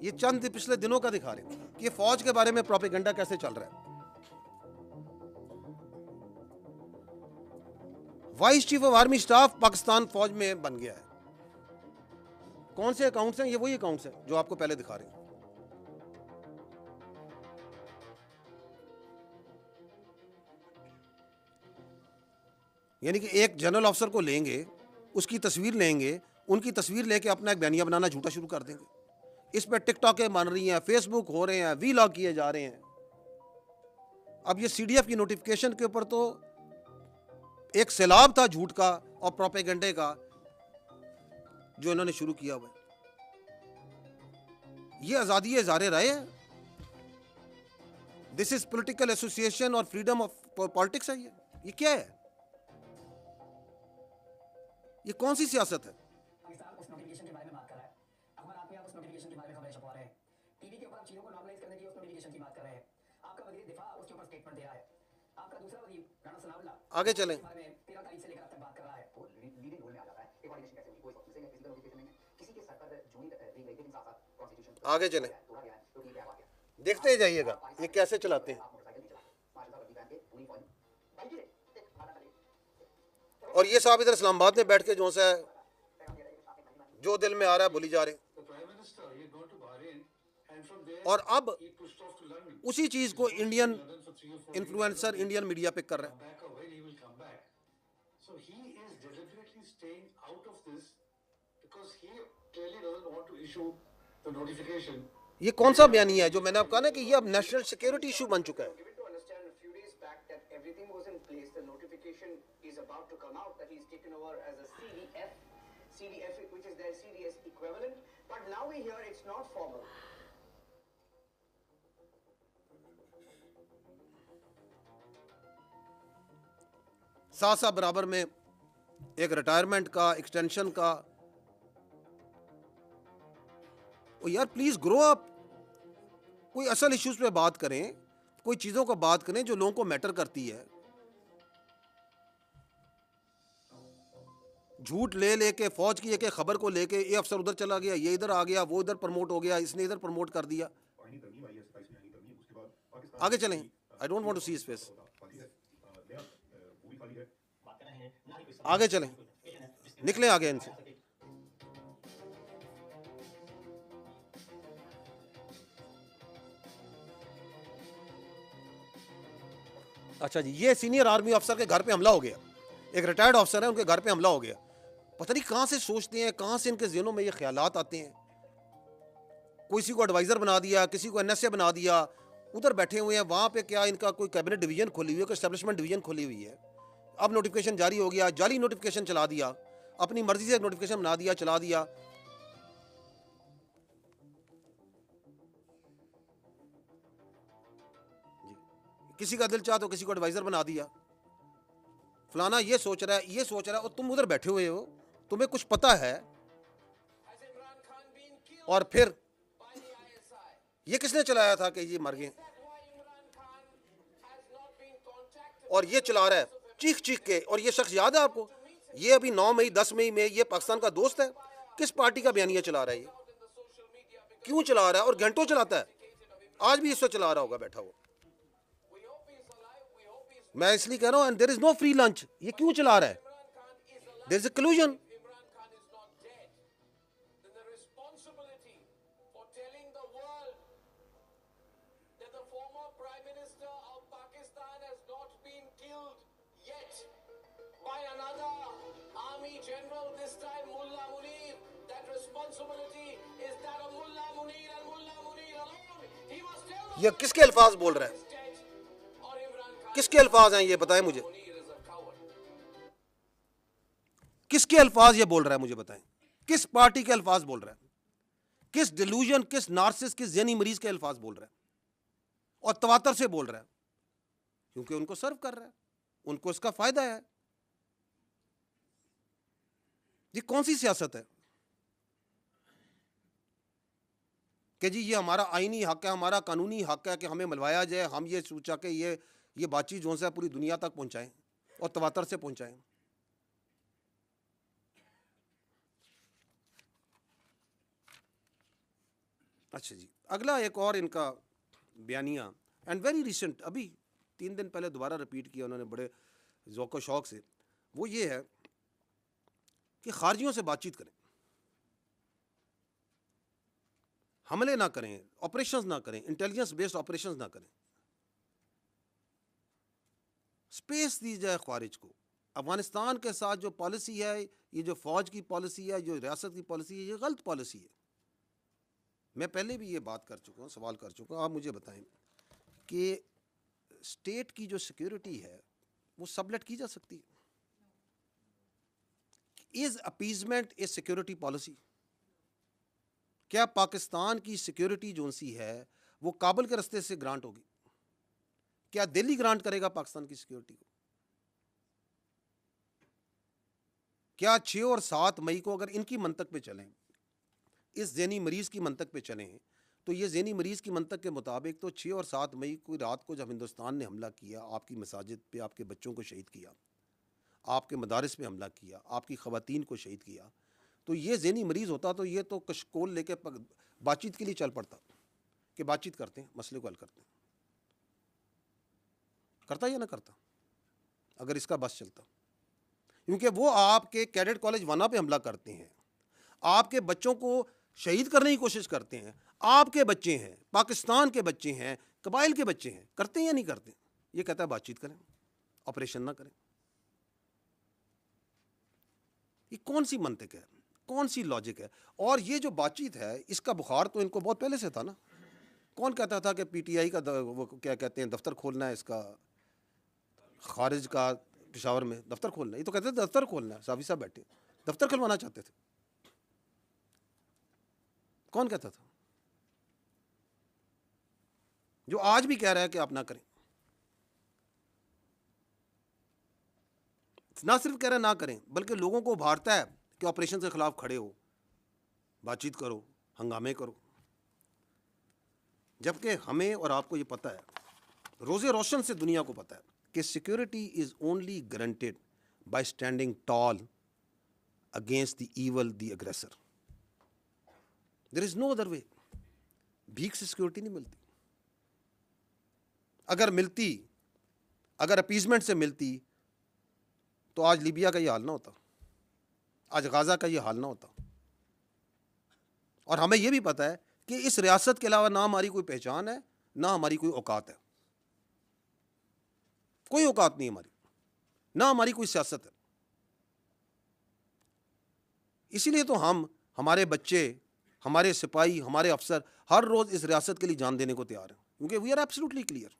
ये चंद पिछले दिनों का दिखा रहे हैं कि ये फौज के बारे में प्रोपेगेंडा कैसे चल रहा है। Vice chief of army staff Pakistan फौज में बन गया है। कौन से अकाउंट्स हैं? ये वही अकाउंट्स हैं जो आपको पहले दिखा रहे हैं। यानी कि एक जनरल ऑफिसर को लेंगे, उसकी तस्वीर लेंगे, उनकी तस्वीर लेके अपना एक बयानिया बनाना झूठा शुरू कर देंगे। इस पर टिकटॉकें बन रही हैं, फेसबुक हो रहे हैं, वीलॉग किए जा रहे हैं। अब ये सीडीएफ की नोटिफिकेशन के ऊपर तो एक सैलाब था झूठ का और प्रोपेगेंडे का जो इन्होंने शुरू किया हुआ है। ये आज़ादी इज़हार राय है, दिस इज पॉलिटिकल एसोसिएशन और फ्रीडम ऑफ पॉलिटिक्स है। ये क्या है? ये कौन सी सियासत है? पाकिस्तान उस नोटिफिकेशन के बारे में बात कर रहा है। अखबार आप उस नोटिफिकेशन के बारे में खबरें छपवा रहे हैं। टीवी के ऊपर आप चीजों को नॉर्मलाइज करने की उस नोटिफिकेशन की बात कर रहे हैं। आपका वजीर दिफा उसके ऊपर स्टेटमेंट दे रहा है। आपका दूसरा वजीर राणा सनाउल्लाह आगे चलें। 13 तारीख से लेकर अब तक बात कर रहा है। वो लीडिंग रोल में आ जाता है। एक ऑर्डिनेशन कैसे हुई, कोई किसी का नोटिफिकेशन नहीं है, किसी के सर पर जूनी दी गई, लेकिन साथ-साथ कॉन्स्टिट्यूशन आगे चलें, तोड़ा गया है, तो ये क्या बात है? देखते ही जाइएगा ये कैसे चलाते हैं। आप मोटरसाइकिल नहीं चला, माशाल्लाह वर्दी पहन के पूरी फौज भाई जी आधा कर और ये साहब इधर इस्लामाबाद में बैठ के जो सा जो दिल में आ रहा है बोली जा रहे हैं। और अब उसी चीज को इंडियन इन्फ्लुएंसर इंडियन मीडिया पे कर रहे हैं। ये कौन सा बयानी है जो मैंने आपको कहा ना कि ये अब नेशनल सिक्योरिटी इशू बन चुका है। given to understand a few days back that everything was in place. The notification is about to come out that he's taken over as a CDF, which is their CDS equivalent. But now we hear it's not formal. साथ साथ बराबर में एक retirement का, extension का। ओ यार please grow up, कोई असल इश्यूज पे बात करें, कोई चीजों को बात करें जो लोगों को मैटर करती है। झूठ ले लेके फौज की एक खबर को लेके ये अफसर उधर चला गया, ये इधर आ गया, वो इधर प्रमोट हो गया, इसने इधर प्रमोट कर दिया। आगे चलें, I don't want to see his face. आगे चलें, निकलें आगे इनसे। अच्छा जी, ये सीनियर आर्मी अफसर के घर पे हमला हो गया, एक रिटायर्ड अफसर है, उनके घर पे हमला हो गया। पता नहीं कहां से सोचते हैं, कहां से इनके ज़हनों में ये ख्यालात आते हैं। किसी को एडवाइजर बना दिया, किसी को एनएसए बना दिया, उधर बैठे हुए हैं। वहां पे क्या इनका कोई कैबिनेट डिवीजन खोली हुई है, कोई एस्टेब्लिशमेंट डिवीजन खोली हुई है। अब नोटिफिकेशन जारी हो गया, जाली नोटिफिकेशन चला दिया, अपनी मर्जी से नोटिफिकेशन बना दिया, चला दिया। किसी का दिल चाह तो किसी को एडवाइजर बना दिया। फलाना ये सोच रहा है, ये सोच रहा है, और तुम उधर बैठे हुए हो, तुम्हें कुछ पता है। और फिर ये किसने चलाया था कि ये मर गए, और ये चला रहा है चीख चीख के। और ये शख्स याद है आपको, ये अभी 9 मई 10 मई में ये पाकिस्तान का दोस्त है। किस पार्टी का बयानिया चला रहा है, ये क्यों चला रहा है, और घंटों चलाता है। आज भी इससे चला रहा होगा बैठा हुआ। मैं इसलिए कह रहा हूं, there is no free lunch. ये क्यों चला रहा है? There is a collusion. ये किसके अल्फाज बोल रहा है, किसके अल्फाज हैं ये बताएं मुझे, किसके अल्फाज ये बोल रहा है मुझे बताएं। किस पार्टी के अल्फाज बोल रहा है, किस डिल्यूजन, किस नार्सिस, किस ज़हनी मरीज के अल्फाज बोल रहा है, और तवातर से बोल रहा है, क्योंकि उनको सर्व कर रहा है, उनको इसका फायदा है। ये कौन सी सियासत है कि जी ये हमारा आईनी हक है, हमारा कानूनी हक है कि हमें मिलवाया जाए, हम ये सोचा कि ये बातचीत जो है पूरी दुनिया तक पहुंचाएं और तवातर से पहुंचाएं। अच्छा जी, अगला एक और इनका बयानिया, एंड वेरी रिसेंट, अभी 3 दिन पहले दोबारा रिपीट किया उन्होंने बड़े ज़ौक़ शौक़ से। वो ये है कि खारजियों से बातचीत करें, हमले ना करें, ऑपरेशंस ना करें, इंटेलिजेंस बेस्ड ऑपरेशंस ना करें, स्पेस दी जाए ख्वारिज को, अफगानिस्तान के साथ जो पॉलिसी है, ये जो फ़ौज की पॉलिसी है, जो रियासत की पॉलिसी है, ये गलत पॉलिसी है। मैं पहले भी ये बात कर चुका हूँ, सवाल कर चुका हूँ। आप मुझे बताएं कि स्टेट की जो सिक्योरिटी है वो सबलेट की जा सकती है? Is appeasement A security policy? क्या पाकिस्तान की सिक्योरिटी जो सी है वो काबुल के रास्ते से ग्रांट होगी? क्या दिल्ली ग्रांट करेगा पाकिस्तान की सिक्योरिटी को? क्या 6 और 7 मई को अगर इनकी मंतक पे चलें, इस ज़हनी मरीज की मंतक पे चलें, तो ये ज़हनी मरीज की मंतक के मुताबिक तो 6 और 7 मई को रात को जब हिंदुस्तान ने हमला किया, आपकी मसाजिद पे आपके बच्चों को शहीद किया, आपके मदारिस पे हमला किया, आपकी ख़वातीन को शहीद किया, तो ये ज़हनी मरीज़ होता तो ये तो कशकोल लेके बातचीत के लिए चल पड़ता कि बातचीत करते हैं, मसले को हल करते हैं। करता या ना करता अगर इसका बस चलता? क्योंकि वो आपके कैडेट कॉलेज वाना पे हमला करते हैं, आपके बच्चों को शहीद करने की कोशिश करते हैं, आपके बच्चे हैं, पाकिस्तान के बच्चे हैं, कबाइल के बच्चे हैं, करते हैं या नहीं करते? ये कहता है बातचीत करें, ऑपरेशन ना करें। ये कौन सी मंतिक है, कौन सी लॉजिक है? और ये जो बातचीत है, इसका बुखार तो इनको बहुत पहले से था ना। कौन कहता था कि पीटीआई का वो क्या कहते हैं दफ्तर खोलना है, इसका खारिज का पेशावर में दफ्तर खोलना है? ये तो कहते थे दफ्तर खोलना है, साफी साहब बैठे दफ्तर खुलवाना चाहते थे। कौन कहता था? जो आज भी कह रहा है कि आप ना करें। ना सिर्फ कह रहा है ना करें, बल्कि लोगों को उभारता है कि ऑपरेशन के खिलाफ खड़े हो, बातचीत करो, हंगामे करो। जबकि हमें और आपको ये पता है, रोज़े रोशन से दुनिया को पता है कि security is only guaranteed by standing tall against the evil, the aggressor. There is no other way. भीख से सिक्योरिटी नहीं मिलती। अगर मिलती, अगर अपीजमेंट से मिलती, तो आज लीबिया का ये हाल ना होता, आज गाजा का ये हाल ना होता। और हमें यह भी पता है कि इस रियासत के अलावा ना हमारी कोई पहचान है, ना हमारी कोई औकात है। कोई औकात नहीं हमारी, ना हमारी कोई सियासत है। इसीलिए तो हम, हमारे बच्चे, हमारे सिपाही, हमारे अफसर हर रोज इस रियासत के लिए जान देने को तैयार हैं, क्योंकि वी आर एब्सोल्युटली क्लियर।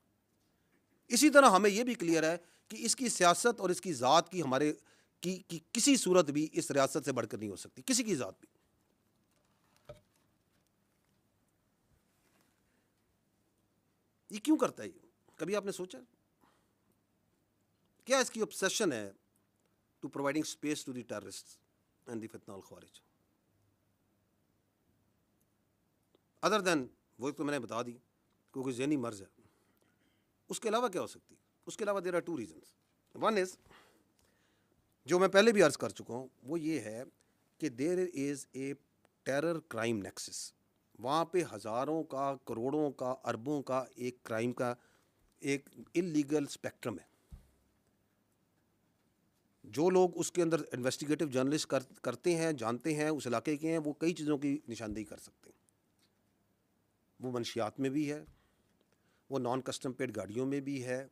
इसी तरह हमें यह भी क्लियर है कि इसकी सियासत और इसकी ज़ात की हमारे की किसी सूरत भी इस रियासत से बढ़कर नहीं हो सकती, किसी की ज़ात भी। ये क्यों करता है? ये कभी आपने सोचा? क्या इसकी ऑब्सेशन है to providing space to the terrorists and the फितना अल ख्वारिज? अदर देन वो तो मैंने बता दी, क्योंकि ज़हनी मर्ज है। उसके अलावा क्या हो सकती है? उसके अलावा there are 2 reasons. One is, जो मैं पहले भी अर्ज कर चुका हूँ, वो ये है कि there is a terror crime nexus. वहाँ पे हज़ारों का, करोड़ों का, अरबों का एक क्राइम का एक इलीगल स्पेक्ट्रम है। जो लोग उसके अंदर इन्वेस्टिगेटिव जर्नलिस्ट करते हैं, जानते हैं, उस इलाके के हैं, वो कई चीज़ों की निशानदेही कर सकते हैं। वो मंशियात में भी है, वो नॉन कस्टम पेड गाड़ियों में भी है,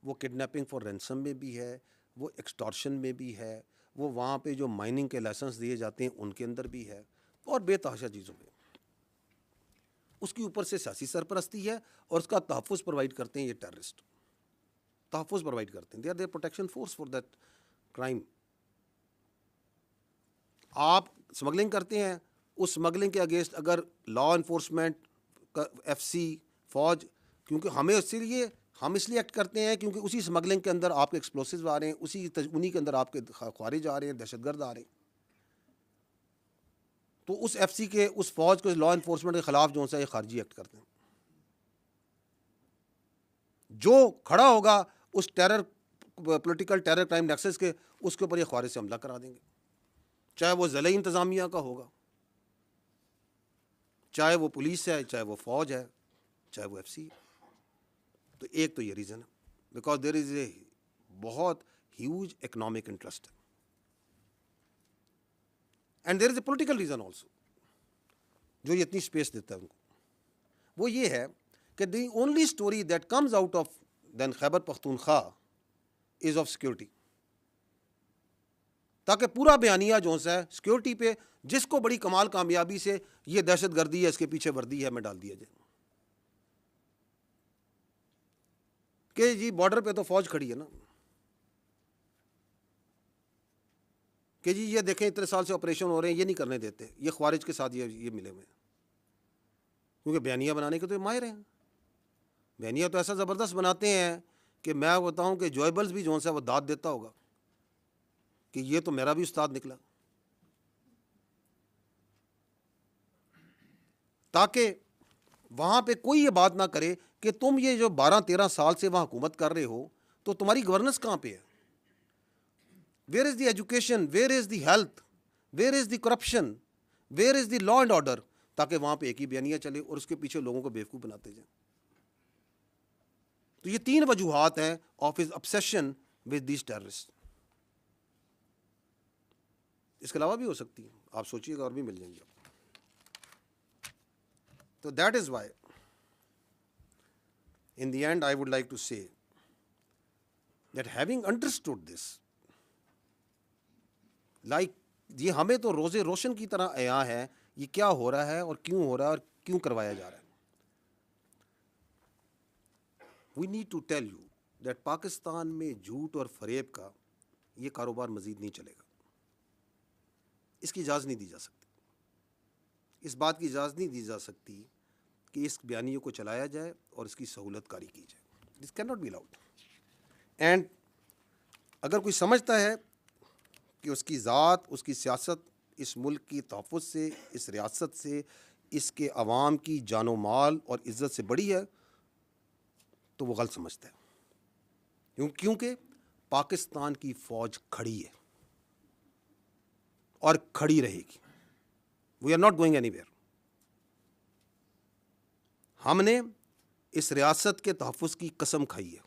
वो किडनैपिंग फॉर रैंसम में भी है, वो एक्सटॉर्शन में भी है, वो वहाँ पे जो माइनिंग के लाइसेंस दिए जाते हैं उनके अंदर भी है, और बेतहाशा चीज़ों में। उसके ऊपर से सियासी सरपरस्ती है, और उसका तहफ़्फ़ुज़ प्रोवाइड करते हैं ये टेररिस्ट, तहफ़्फ़ुज़ प्रोवाइड करते हैं। They are their protection force for that crime. आप स्मगलिंग करते हैं, उस स्मगलिंग के अगेंस्ट अगर लॉ इन्फोर्समेंट का एफसी, फौज, क्योंकि हमें इसलिए हम इसलिए एक्ट करते हैं क्योंकि उसी स्मगलिंग के अंदर आपके एक्सप्लोसिव आ रहे हैं, उन्हीं के अंदर आपके ख्वारिज आ रहे हैं, दहशतगर्द आ रहे हैं। तो उस एफसी के, उस फौज को, लॉ इन्फोर्समेंट के खिलाफ जो सा ये खारजी एक्ट करते हैं। जो खड़ा होगा उस terror, political terror crime nexus के, उसके ऊपर ये ख्वारिज से हमला करा देंगे, चाहे वो ज़िला इंतज़ामिया का होगा, चाहे वो पुलिस है, चाहे वो फौज है, चाहे वो एफसी है। तो एक तो ये रीज़न है, बिकॉज देयर इज़ ए बहुत ह्यूज इकोनॉमिक इंटरेस्ट है, and there is a political reason also जो ये इतनी स्पेस देता है उनको। वो ये है कि the only story that comes out of then Khyber Pakhtunkhwa is of security. ताकि पूरा बयानिया जो है सिक्योरिटी पे, जिसको बड़ी कमाल कामयाबी से ये दहशत गर्दी है, इसके पीछे वर्दी है, मैं डाल दिया जाए कि जी बॉर्डर पे तो फौज खड़ी है ना, कि जी ये देखें इतने साल से ऑपरेशन हो रहे हैं, ये नहीं करने देते, ये ख्वारिज के साथ ये मिले हुए हैं, क्योंकि बयानिया बनाने के तो ये माहिर हैं। बयानिया तो ऐसा ज़बरदस्त बनाते हैं कि मैं बताऊं कि जॉयबल्स भी जो है वो दाद देता होगा कि ये तो मेरा भी उस्ताद निकला, ताकि वहाँ पे कोई ये बात ना करे कि तुम ये जो 12-13 साल से वहाँ हुकूमत कर रहे हो तो तुम्हारी गवर्नेंस कहाँ पे है, where is the education, where is the health, where is the corruption, where is the law and order, ताकि वहाँ पे एक ही बयानिया चले और उसके पीछे लोगों को बेवकूफ़ बनाते जाए। तो ये 3 वजूहात हैं of his obsession with this terrorist. इसके अलावा भी हो सकती है, आप सोचिएगा और भी मिल जाएंगे। तो that is Y in the end I would like to say that having understood this, like ये हमें तो रोज़े रोशन की तरह आया है ये क्या हो रहा है और क्यों हो रहा है और क्यों करवाया जा रहा है। We need to tell you that Pakistan में झूठ और फरेब का ये कारोबार मज़ीद नहीं चलेगा, इसकी इजाज़त नहीं दी जा सकती, इस बात की इजाज़त नहीं दी जा सकती कि इस बयानियों को चलाया जाए और इसकी सहूलत कारी की जाए। This can not be allowed. And अगर कोई समझता है कि उसकी ज़ात, उसकी सियासत इस मुल्क की तहफ़्फ़ुज़ से, इस रियासत से, इसके अवाम की जानो माल और इज़्ज़त से बड़ी है, तो वो गलत समझता है। क्योंकि पाकिस्तान की फ़ौज खड़ी है और खड़ी रहेगी। We are not going anywhere. हमने इस रियासत के तहफ़्फ़ुज़ की कसम खाई है।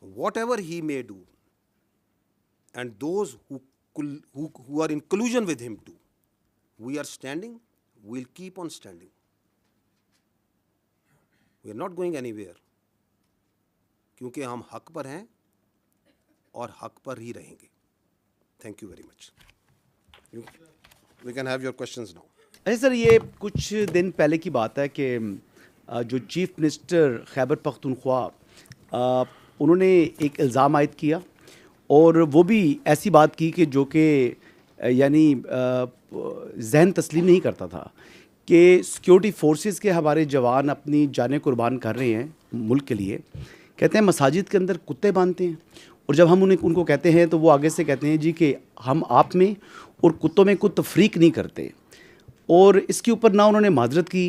Whatever he may do and those who are in collusion with him too, we are standing, we'll keep on standing, we are not going anywhere, क्योंकि हम हक पर हैं और हक पर ही रहेंगे। Thank you very much. We can have your questions now. अच्छा सर, ये कुछ दिन पहले की बात है कि जो चीफ मिनिस्टर खैबर पख्तूनख्वा उन्होंने एक इल्ज़ाम आयद किया और वो भी ऐसी बात की कि जो कि यानी जहन तस्लीम नहीं करता था कि सिक्योरिटी फोर्सेस के हमारे जवान अपनी जानें कुर्बान कर रहे हैं मुल्क के लिए। कहते हैं मसाजिद के अंदर कुत्ते बांधते हैं, और जब हम उनको कहते हैं तो वो आगे से कहते हैं जी कि हम आप में और कुत्तों में कोई तफरीक नहीं करते। और इसके ऊपर ना उन्होंने माजरत की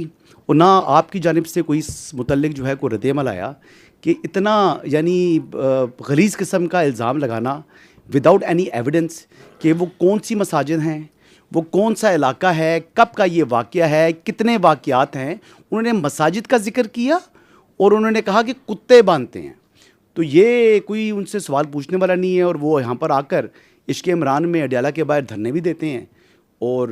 और ना आपकी जानिब से कोई इस मुतल्लिक जो है कोई रद्द-ए-अमल आया कि इतना यानी गलीज़ किस्म का इल्ज़ाम लगाना विदाउट एनी एविडेंस कि वो कौन सी मसाजिद हैं, वो कौन सा इलाका है, कब का ये वाक़या है, कितने वाक़यात हैं। उन्होंने मसाजिद का जिक्र किया और उन्होंने कहा कि कुत्ते बांधते हैं। तो ये कोई उनसे सवाल पूछने वाला नहीं है और वो यहाँ पर आकर इश्क़ इमरान में अडयाला के बाहर धरने भी देते हैं और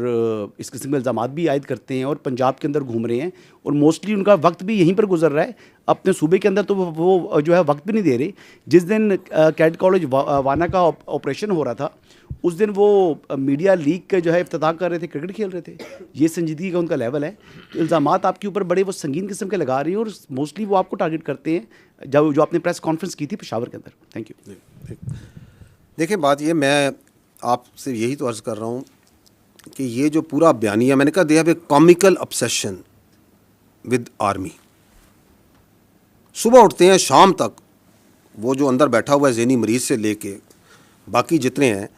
इस किस्म के इल्ज़ामात भी आयद करते हैं और पंजाब के अंदर घूम रहे हैं और मोस्टली उनका वक्त भी यहीं पर गुजर रहा है। अपने सूबे के अंदर तो वो जो है वक्त भी नहीं दे रहे। जिस दिन कैडेट कॉलेज वाना का ऑपरेशन हो रहा था उस दिन वो मीडिया लीग के जो है इफ्तिताह कर रहे थे, क्रिकेट खेल रहे थे। ये संजीदगी का उनका लेवल है। तो इल्ज़ामात आपके ऊपर बड़े वो संगीन किस्म के लगा रही हैं और मोस्टली वो आपको टारगेट करते हैं जो आपने प्रेस कॉन्फ्रेंस की थी पेशावर के अंदर। Thank you. देखिए बात ये, मैं आपसे यही तो अर्ज़ कर रहा हूँ कि ये जो पूरा बयानिया, मैंने कहा they have a comical obsession with army. सुबह उठते हैं शाम तक वो जो अंदर बैठा हुआ है ज़हनी मरीज़ से लेके बाकी जितने हैं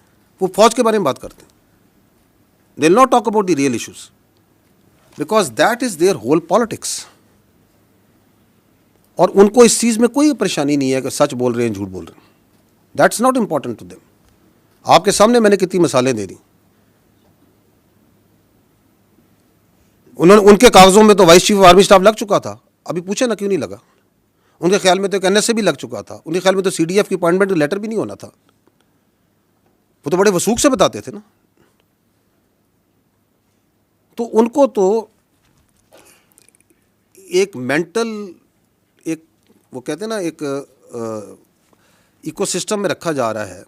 वो फ़ौज के बारे में बात करते हैं। They will not talk about the real issues because that is their whole politics. और उनको इस चीज़ में कोई परेशानी नहीं है कि सच बोल रहे हैं झूठ बोल रहे हैं। That's not important to them. आपके सामने मैंने कितनी मिसालें दे दी। उन्होंने उनके कागज़ों में तो vice chief of army staff लग चुका था, अभी पूछे ना क्यों नहीं लगा। उनके ख्याल में तो एक NSA भी लग चुका था, उनके ख्याल में तो CDF की अपॉइंटमेंट लेटर भी नहीं होना था। वो तो बड़े वसूख से बताते थे ना। तो उनको तो एक मेंटल, एक वो कहते हैं ना, एक इकोसिस्टम में रखा जा रहा है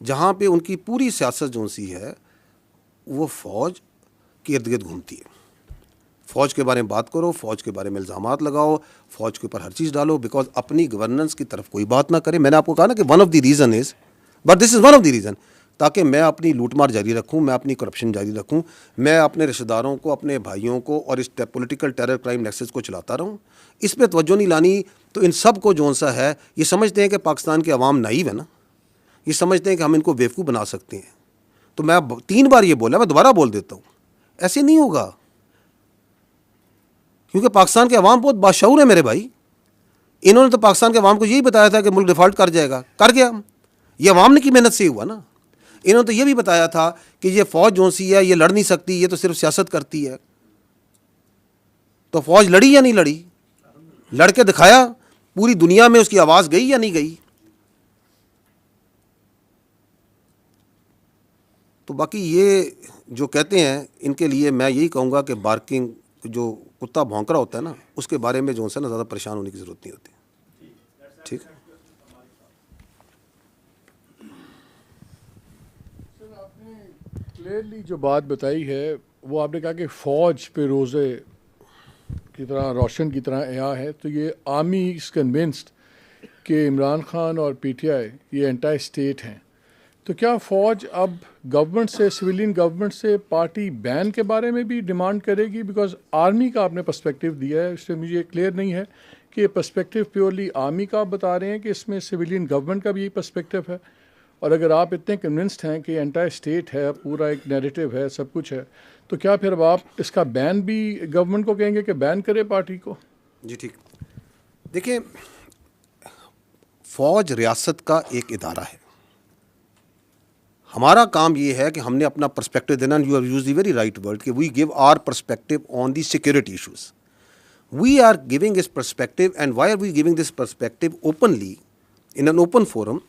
जहाँ पे उनकी पूरी सियासत जो सी है वो फ़ौज के इर्द गिर्द घूमती है। फ़ौज के बारे में बात करो, फ़ौज के बारे में इल्ज़ामात लगाओ, फ़ौज के ऊपर हर चीज़ डालो, बिकॉज अपनी गवर्नेंस की तरफ कोई बात ना करे। मैंने आपको कहा ना कि one of the reason is, but this is one of the reason, ताकि मैं अपनी लूटमार जारी रखूं, मैं अपनी करप्शन जारी रखूं, मैं अपने रिश्तेदारों को, अपने भाइयों को और इस पॉलिटिकल टेरर क्राइम नेक्सस को चलाता रहूं। इस पर तवज्जो नहीं लानी। तो इन सब को जो सा है, ये समझते हैं कि पाकिस्तान के अवाम नाइव है ना, ये समझते हैं कि हम इनको बेवकूफ़ बना सकते हैं। तो मैं 3 बार ये बोला, मैं दोबारा बोल देता हूँ, ऐसे नहीं होगा, क्योंकि पाकिस्तान के अवाम बहुत बाशऊर है मेरे भाई। इन्होंने तो पाकिस्तान के अवाम को यही बताया था कि मुल्क डिफ़ॉल्ट कर जाएगा, कर गया। ये अवाम ने की मेहनत से हुआ ना। इन्होंने तो ये भी बताया था कि ये फ़ौज जो सी है ये लड़ नहीं सकती, ये तो सिर्फ सियासत करती है। तो फ़ौज लड़ी या नहीं लड़ी? लड़ के दिखाया, पूरी दुनिया में उसकी आवाज़ गई या नहीं गई? तो बाकी ये जो कहते हैं, इनके लिए मैं यही कहूँगा कि बार्किंग, जो कुत्ता भौंक रहा होता है ना, उसके बारे में जो है ना ज़्यादा परेशान होने की ज़रूरत नहीं होती। ठीक है। क्लियरली जो बात बताई है वो आपने कहा कि फ़ौज पे रोज़े की तरह रोशन की तरह आया है, तो ये आर्मी इज़ कन्विंस्ड कि इमरान खान और पीटीआई ये एंटी स्टेट हैं। तो क्या फ़ौज अब गवर्नमेंट से, सिविलियन गवर्नमेंट से पार्टी बैन के बारे में भी डिमांड करेगी? बिकॉज आर्मी का आपने पर्सपेक्टिव दिया है, इससे मुझे क्लियर नहीं है कि ये पर्सपेक्टिव प्योरली आर्मी का आप बता रहे हैं कि इसमें सिविलियन गवर्नमेंट का भी यही पर्सपेक्टिव है। और अगर आप इतने कन्विंस्ड हैं कि एंटी स्टेट है, पूरा एक नैरेटिव है, सब कुछ है, तो क्या फिर अब आप इसका बैन भी गवर्नमेंट को कहेंगे कि बैन करे पार्टी को? जी ठीक। देखिए, फ़ौज रियासत का एक इदारा है। हमारा काम ये है कि हमने अपना पर्सपेक्टिव देना। You have used the very right word कि we give our perspective on the security issues. We are giving this perspective, and why are we giving this perspective openly in an open forum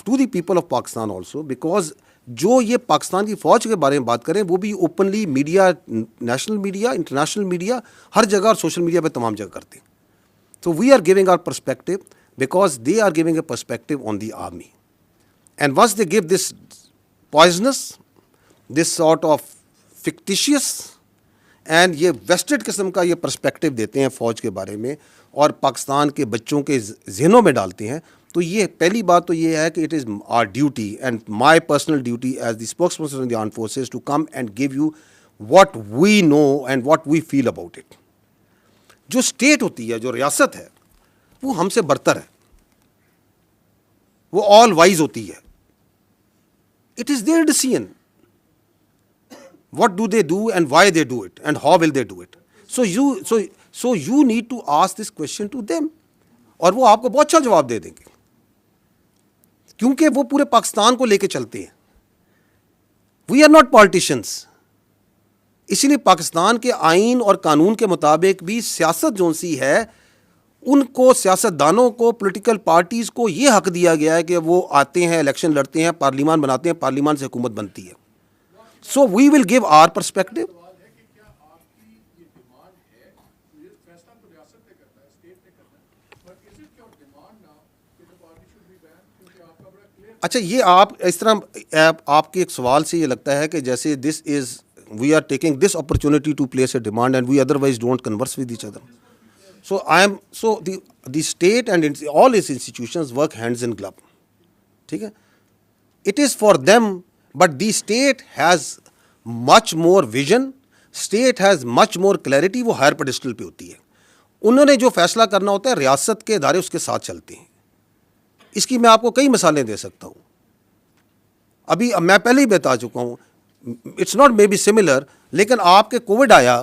to the people of Pakistan also, because जो ये पाकिस्तान की फ़ौज के बारे में बात करें वो भी openly media, national media, international media, हर जगह और सोशल मीडिया पे तमाम जगह करते हैं। So we are giving our perspective because they are giving a perspective on the army. And once they give this poisonous, this sort of fictitious and ये vested किस्म का ये perspective देते हैं फ़ौज के बारे में और पाकिस्तान के बच्चों के ज़हनों में डालते हैं, तो ये पहली बात तो ये है कि it is our duty and my personal duty as the spokesperson of the armed forces to come and give you what we know and what we feel about it. जो स्टेट होती है, जो रियासत है, वो हमसे बरतर है, वो ऑल वाइज होती है। It is their decision what do they do and why they do it and how will they do it. So you need to ask this question to them, और वो आपको बहुत अच्छा जवाब दे देंगे, क्योंकि वो पूरे पाकिस्तान को लेके चलते हैं। We are not politicians. इसीलिए पाकिस्तान के आइन और कानून के मुताबिक भी सियासत जो सी है, उनको, सियासतदानों को, पॉलिटिकल पार्टीज़ को ये हक दिया गया है कि वो आते हैं, इलेक्शन लड़ते हैं, पार्लियामान बनाते हैं, पार्लियामान से हुकूमत बनती है। So we will give our perspective. अच्छा, ये आप इस तरह आपके एक सवाल से ये लगता है कि जैसे this is we are taking this opportunity to place a demand and we otherwise don't converse with each other. So the state and all its institutions work hands in glove. ठीक है? It is for them, but the state has much more vision, state has much more clarity, वो higher pedestal पे होती है। उन्होंने जो फैसला करना होता है, रियासत के इदारे उसके साथ चलते हैं। इसकी मैं आपको कई मिसालें दे सकता हूँ। अभी मैं पहले ही बता चुका हूँ, it's not may be similar, लेकिन आपके कोविड आया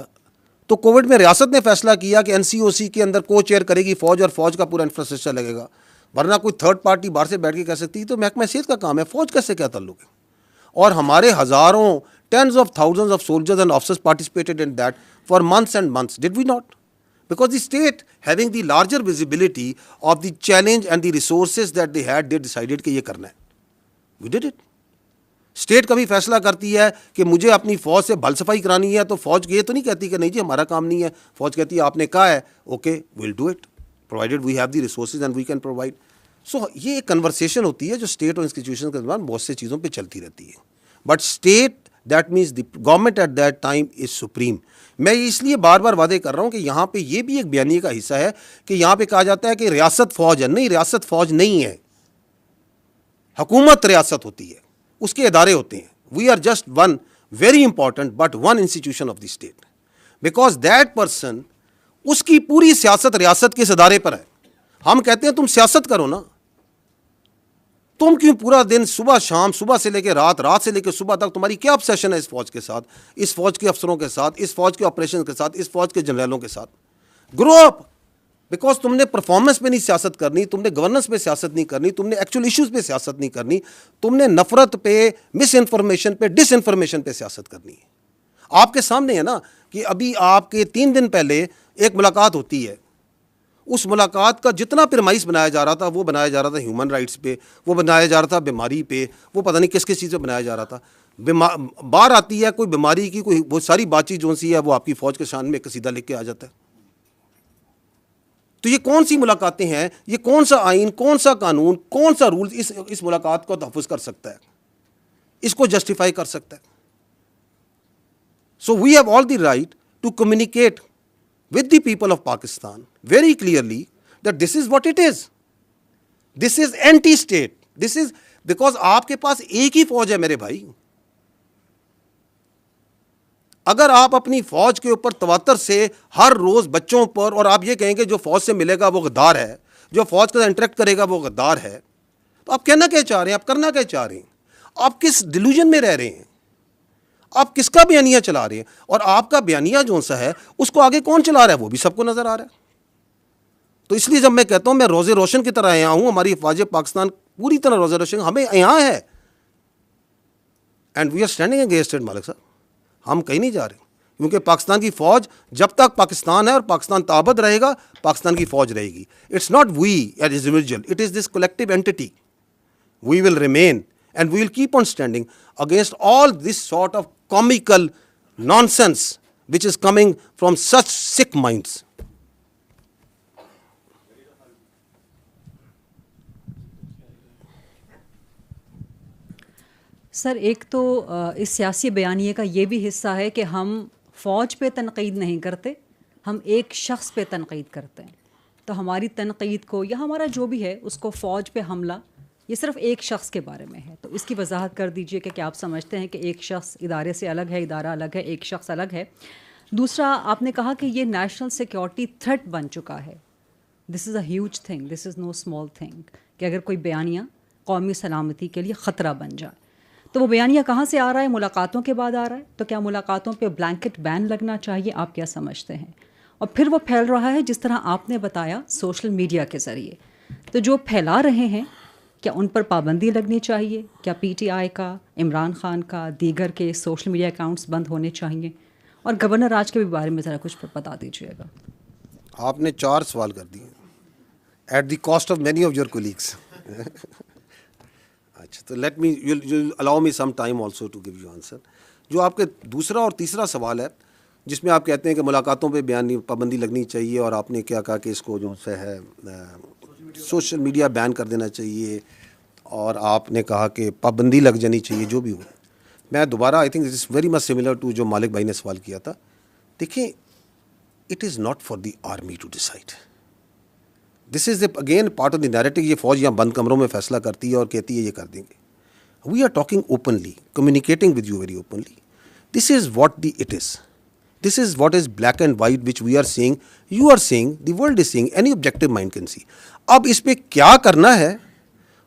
तो कोविड में रियासत ने फैसला किया कि एनसीओसी के अंदर को चेयर करेगी फ़ौज और फ़ौज का पूरा इंफ्रास्ट्रक्चर लगेगा, वरना कोई थर्ड पार्टी बाहर से बैठ के कह सकती है। तो महकमा सेहत का काम है, फ़ौज कैसे क्या ताल्लुक है? और हमारे हज़ारों, tens of thousands of soldiers and officers participated in that for months and months, did we not? Because the state having the larger visibility of the challenge and the resources that they had, they decided कि ये करना है। We did it. State कभी फैसला करती है कि मुझे अपनी फ़ौज से भल सफाई करानी है, तो फ़ौज ये तो नहीं कहती कि नहीं जी हमारा काम नहीं है। फ़ौज कहती है आपने कहा है, okay will do it provided we have the resources and we can provide. So ये एक कन्वर्सेशन होती है जो स्टेट और इंस्टीट्यूशन के दरमियान बहुत से चीज़ों पे चलती रहती है, but state that means the government at that time is supreme. मैं इसलिए बार बार वादे कर रहा हूँ कि यहाँ पे ये भी एक बयानी का हिस्सा है कि यहाँ पे कहा जाता है कि रियासत फ़ौज है, नहीं, रियासत फ़ौज नहीं है, हुकूमत रियासत होती है, उसके इदारे होते हैं। We are just one very important but one institution of the state, because that person, उसकी पूरी सियासत रियासत के इस इदारे पर है। हम कहते हैं तुम सियासत करो ना, तुम क्यों पूरा दिन सुबह शाम, सुबह से लेकर रात, रात से लेकर सुबह तक तुम्हारी क्या ऑब्सेशन है इस फौज के साथ, इस फौज के अफसरों के साथ, इस फौज के ऑपरेशन के साथ, इस फौज के जनरलों के साथ? ग्रो अप, बिकॉज तुमने परफॉर्मेंस पे नहीं सियासत करनी, तुमने गवर्नेंस पे सियासत नहीं करनी, तुमने एक्चुअल इश्यूज पे सियासत नहीं करनी, तुमने नफरत पे, मिस इन्फॉर्मेशन पे, डिस इन्फॉर्मेशन पे सियासत करनी है। आपके सामने है ना कि अभी आपके 3 दिन पहले एक मुलाकात होती है, उस मुलाकात का जितना पिरमाइस बनाया जा रहा था वो बनाया जा रहा था ह्यूमन राइट्स पे, वो बनाया जा रहा था बीमारी पे, वो पता नहीं किस किस चीज़ पे बनाया जा रहा था। बाहर आती है कोई बीमारी की, कोई वो सारी बातचीत जो सी है वो आपकी फ़ौज के शान में कसीदा लिख के आ जाता है। तो ये कौन सी मुलाकातें हैं, ये कौन सा आइन, कौन सा कानून, कौन सा रूल इस मुलाकात को तहफ़्फ़ुज़ कर सकता है, इसको जस्टिफाई कर सकता है? So we have all the right to communicate with the people of Pakistan very clearly that this is what it is. This is anti-state. This is because आपके पास एक ही फौज है मेरे भाई। अगर आप अपनी फौज के ऊपर तवातर से हर रोज बच्चों पर, और आप ये कहेंगे जो फौज से मिलेगा वो गद्दार है, जो फौज के साथ इंटरेक्ट करेगा वो गद्दार है, तो आप कहना क्या चाह रहे हैं, आप करना क्या चाह रहे हैं, आप किस डिल्यूजन में रह रहे हैं, आप किसका बयानिया चला रहे हैं? और आपका बयानिया जो सा है उसको आगे कौन चला रहा है वो भी सबको नजर आ रहा है। तो इसलिए जब मैं कहता हूं मैं रोज़े रोशन की तरह यहाँ हूं, हमारी फौज पाकिस्तान पूरी तरह रोज़े रोशन हमें यहाँ है, and we are standing against it Malik साहब। हम कहीं नहीं जा रहे, क्योंकि पाकिस्तान की फौज जब तक पाकिस्तान है और पाकिस्तान ताबद रहेगा, पाकिस्तान की फौज रहेगी। It's not we as individual, it is this collective entity. We will remain and we will keep on standing against all this sort of comical nonsense which is coming from such sick minds. Sir, एक तो इस सियासी बयानिए का ये भी हिस्सा है कि हम फ़ौज पे तनकीद नहीं करते, हम एक शख्स पे तनकीद करते हैं। तो हमारी तनकीद को या हमारा जो भी है उसको फ़ौज पे हमला, ये सिर्फ एक शख्स के बारे में है। तो इसकी वजाहत कर दीजिए कि क्या आप समझते हैं कि एक शख्स इदारे से अलग है, इदारा अलग है, एक शख्स अलग है? दूसरा, आपने कहा कि ये नेशनल सिक्योरिटी थ्रेट बन चुका है। This is a huge thing, this is know small thing, कि अगर कोई बयानिया कौमी सलामती के लिए ख़तरा बन जाए। तो वो बयानिया कहाँ से आ रहा है? मुलाकातों के बाद आ रहा है। तो क्या मुलाकातों पे ब्लैंकेट बैन लगना चाहिए? आप क्या समझते हैं? और फिर वो फैल रहा है जिस तरह आपने बताया सोशल मीडिया के ज़रिए। तो जो फैला रहे हैं, क्या उन पर पाबंदी लगनी चाहिए? क्या PTI का, इमरान खान का, दीगर के सोशल मीडिया अकाउंट्स बंद होने चाहिए? और गवर्नर राज के भी बारे में ज़रा कुछ बता दीजिएगा। आपने 4 सवाल कर दिए at the cost of many of your colleagues. अच्छा, तो let me you allow me some time also to give you answer. जो आपके दूसरा और तीसरा सवाल है जिसमें आप कहते हैं कि मुलाकातों पे बयान पाबंदी लगनी चाहिए, और आपने क्या कहा कि इसको जो है सोशल मीडिया बैन कर देना चाहिए, और आपने कहा कि पाबंदी लग जानी चाहिए, जो भी हो। मैं दोबारा, I think this is very much similar to जो मालिक भाई ने सवाल किया था। देखिए, it is not for the army to decide, this is again part of the narrative. ये फौज यहाँ बंद कमरों में फैसला करती है और कहती है ये कर देंगे। We are talking openly, communicating with you very openly. This is what the it is, this is what is black and white which we are seeing, you are seeing, the world is seeing, any objective mind can see. अब इस पर क्या करना है,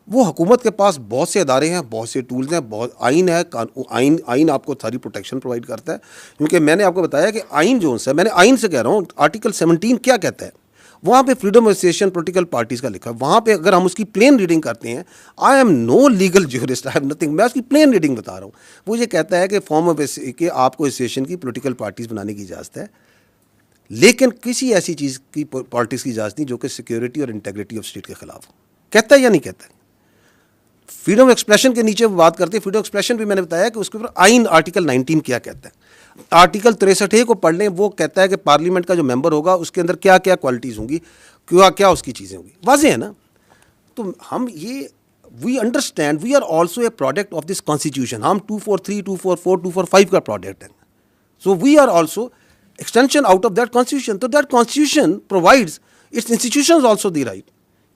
वो हुकूमत के पास बहुत से अदारे हैं, बहुत से टूल्स हैं, बहुत आइन है, आइन आपको सारी प्रोटेक्शन प्रोवाइड करता है। क्योंकि मैंने आपको बताया कि आइन जो है, मैंने आइन से कह रहा हूँ, आर्टिकल 17 क्या कहता है, वहाँ पे freedom of association political parties का लिखा है। वहाँ पे अगर हम उसकी प्लेन रीडिंग करते हैं, I am no legal jurist, I have nothing, मैं उसकी प्लेन रीडिंग बता रहा हूँ। वो ये कहता है कि फॉर्म ऑफ कि आपको एसोसिएशन की पॉलिटिकल पार्टीज़ बनाने की इजाज़त है, लेकिन किसी ऐसी चीज़ की पॉलिटिक्स की इजाज़त नहीं जो कि सिक्योरिटी और इंटेग्रिटी ऑफ स्टेट के खिलाफ हो। कहता है या नहीं कहता है? फ्रीडम ऑफ एक्सप्रेशन के नीचे वो बात करते हैं, फ्रीडम ऑफ एक्सप्रेशन भी मैंने बताया कि उसके ऊपर आइन आर्टिकल 19 क्या कहता है। आर्टिकल 63 को पढ़ लें, वो कहता है कि पार्लियामेंट का जो मेंबर होगा उसके अंदर क्या क्या क्वालिटीज़ होंगी, क्या क्या उसकी चीज़ें होंगी, वाज़ेह है ना। तो हम ये we understand we are also a product of this constitution. हम 243, 244, 245 का प्रोडक्ट है. So we are also extension out of that constitution. तो that constitution provides its institutions also the right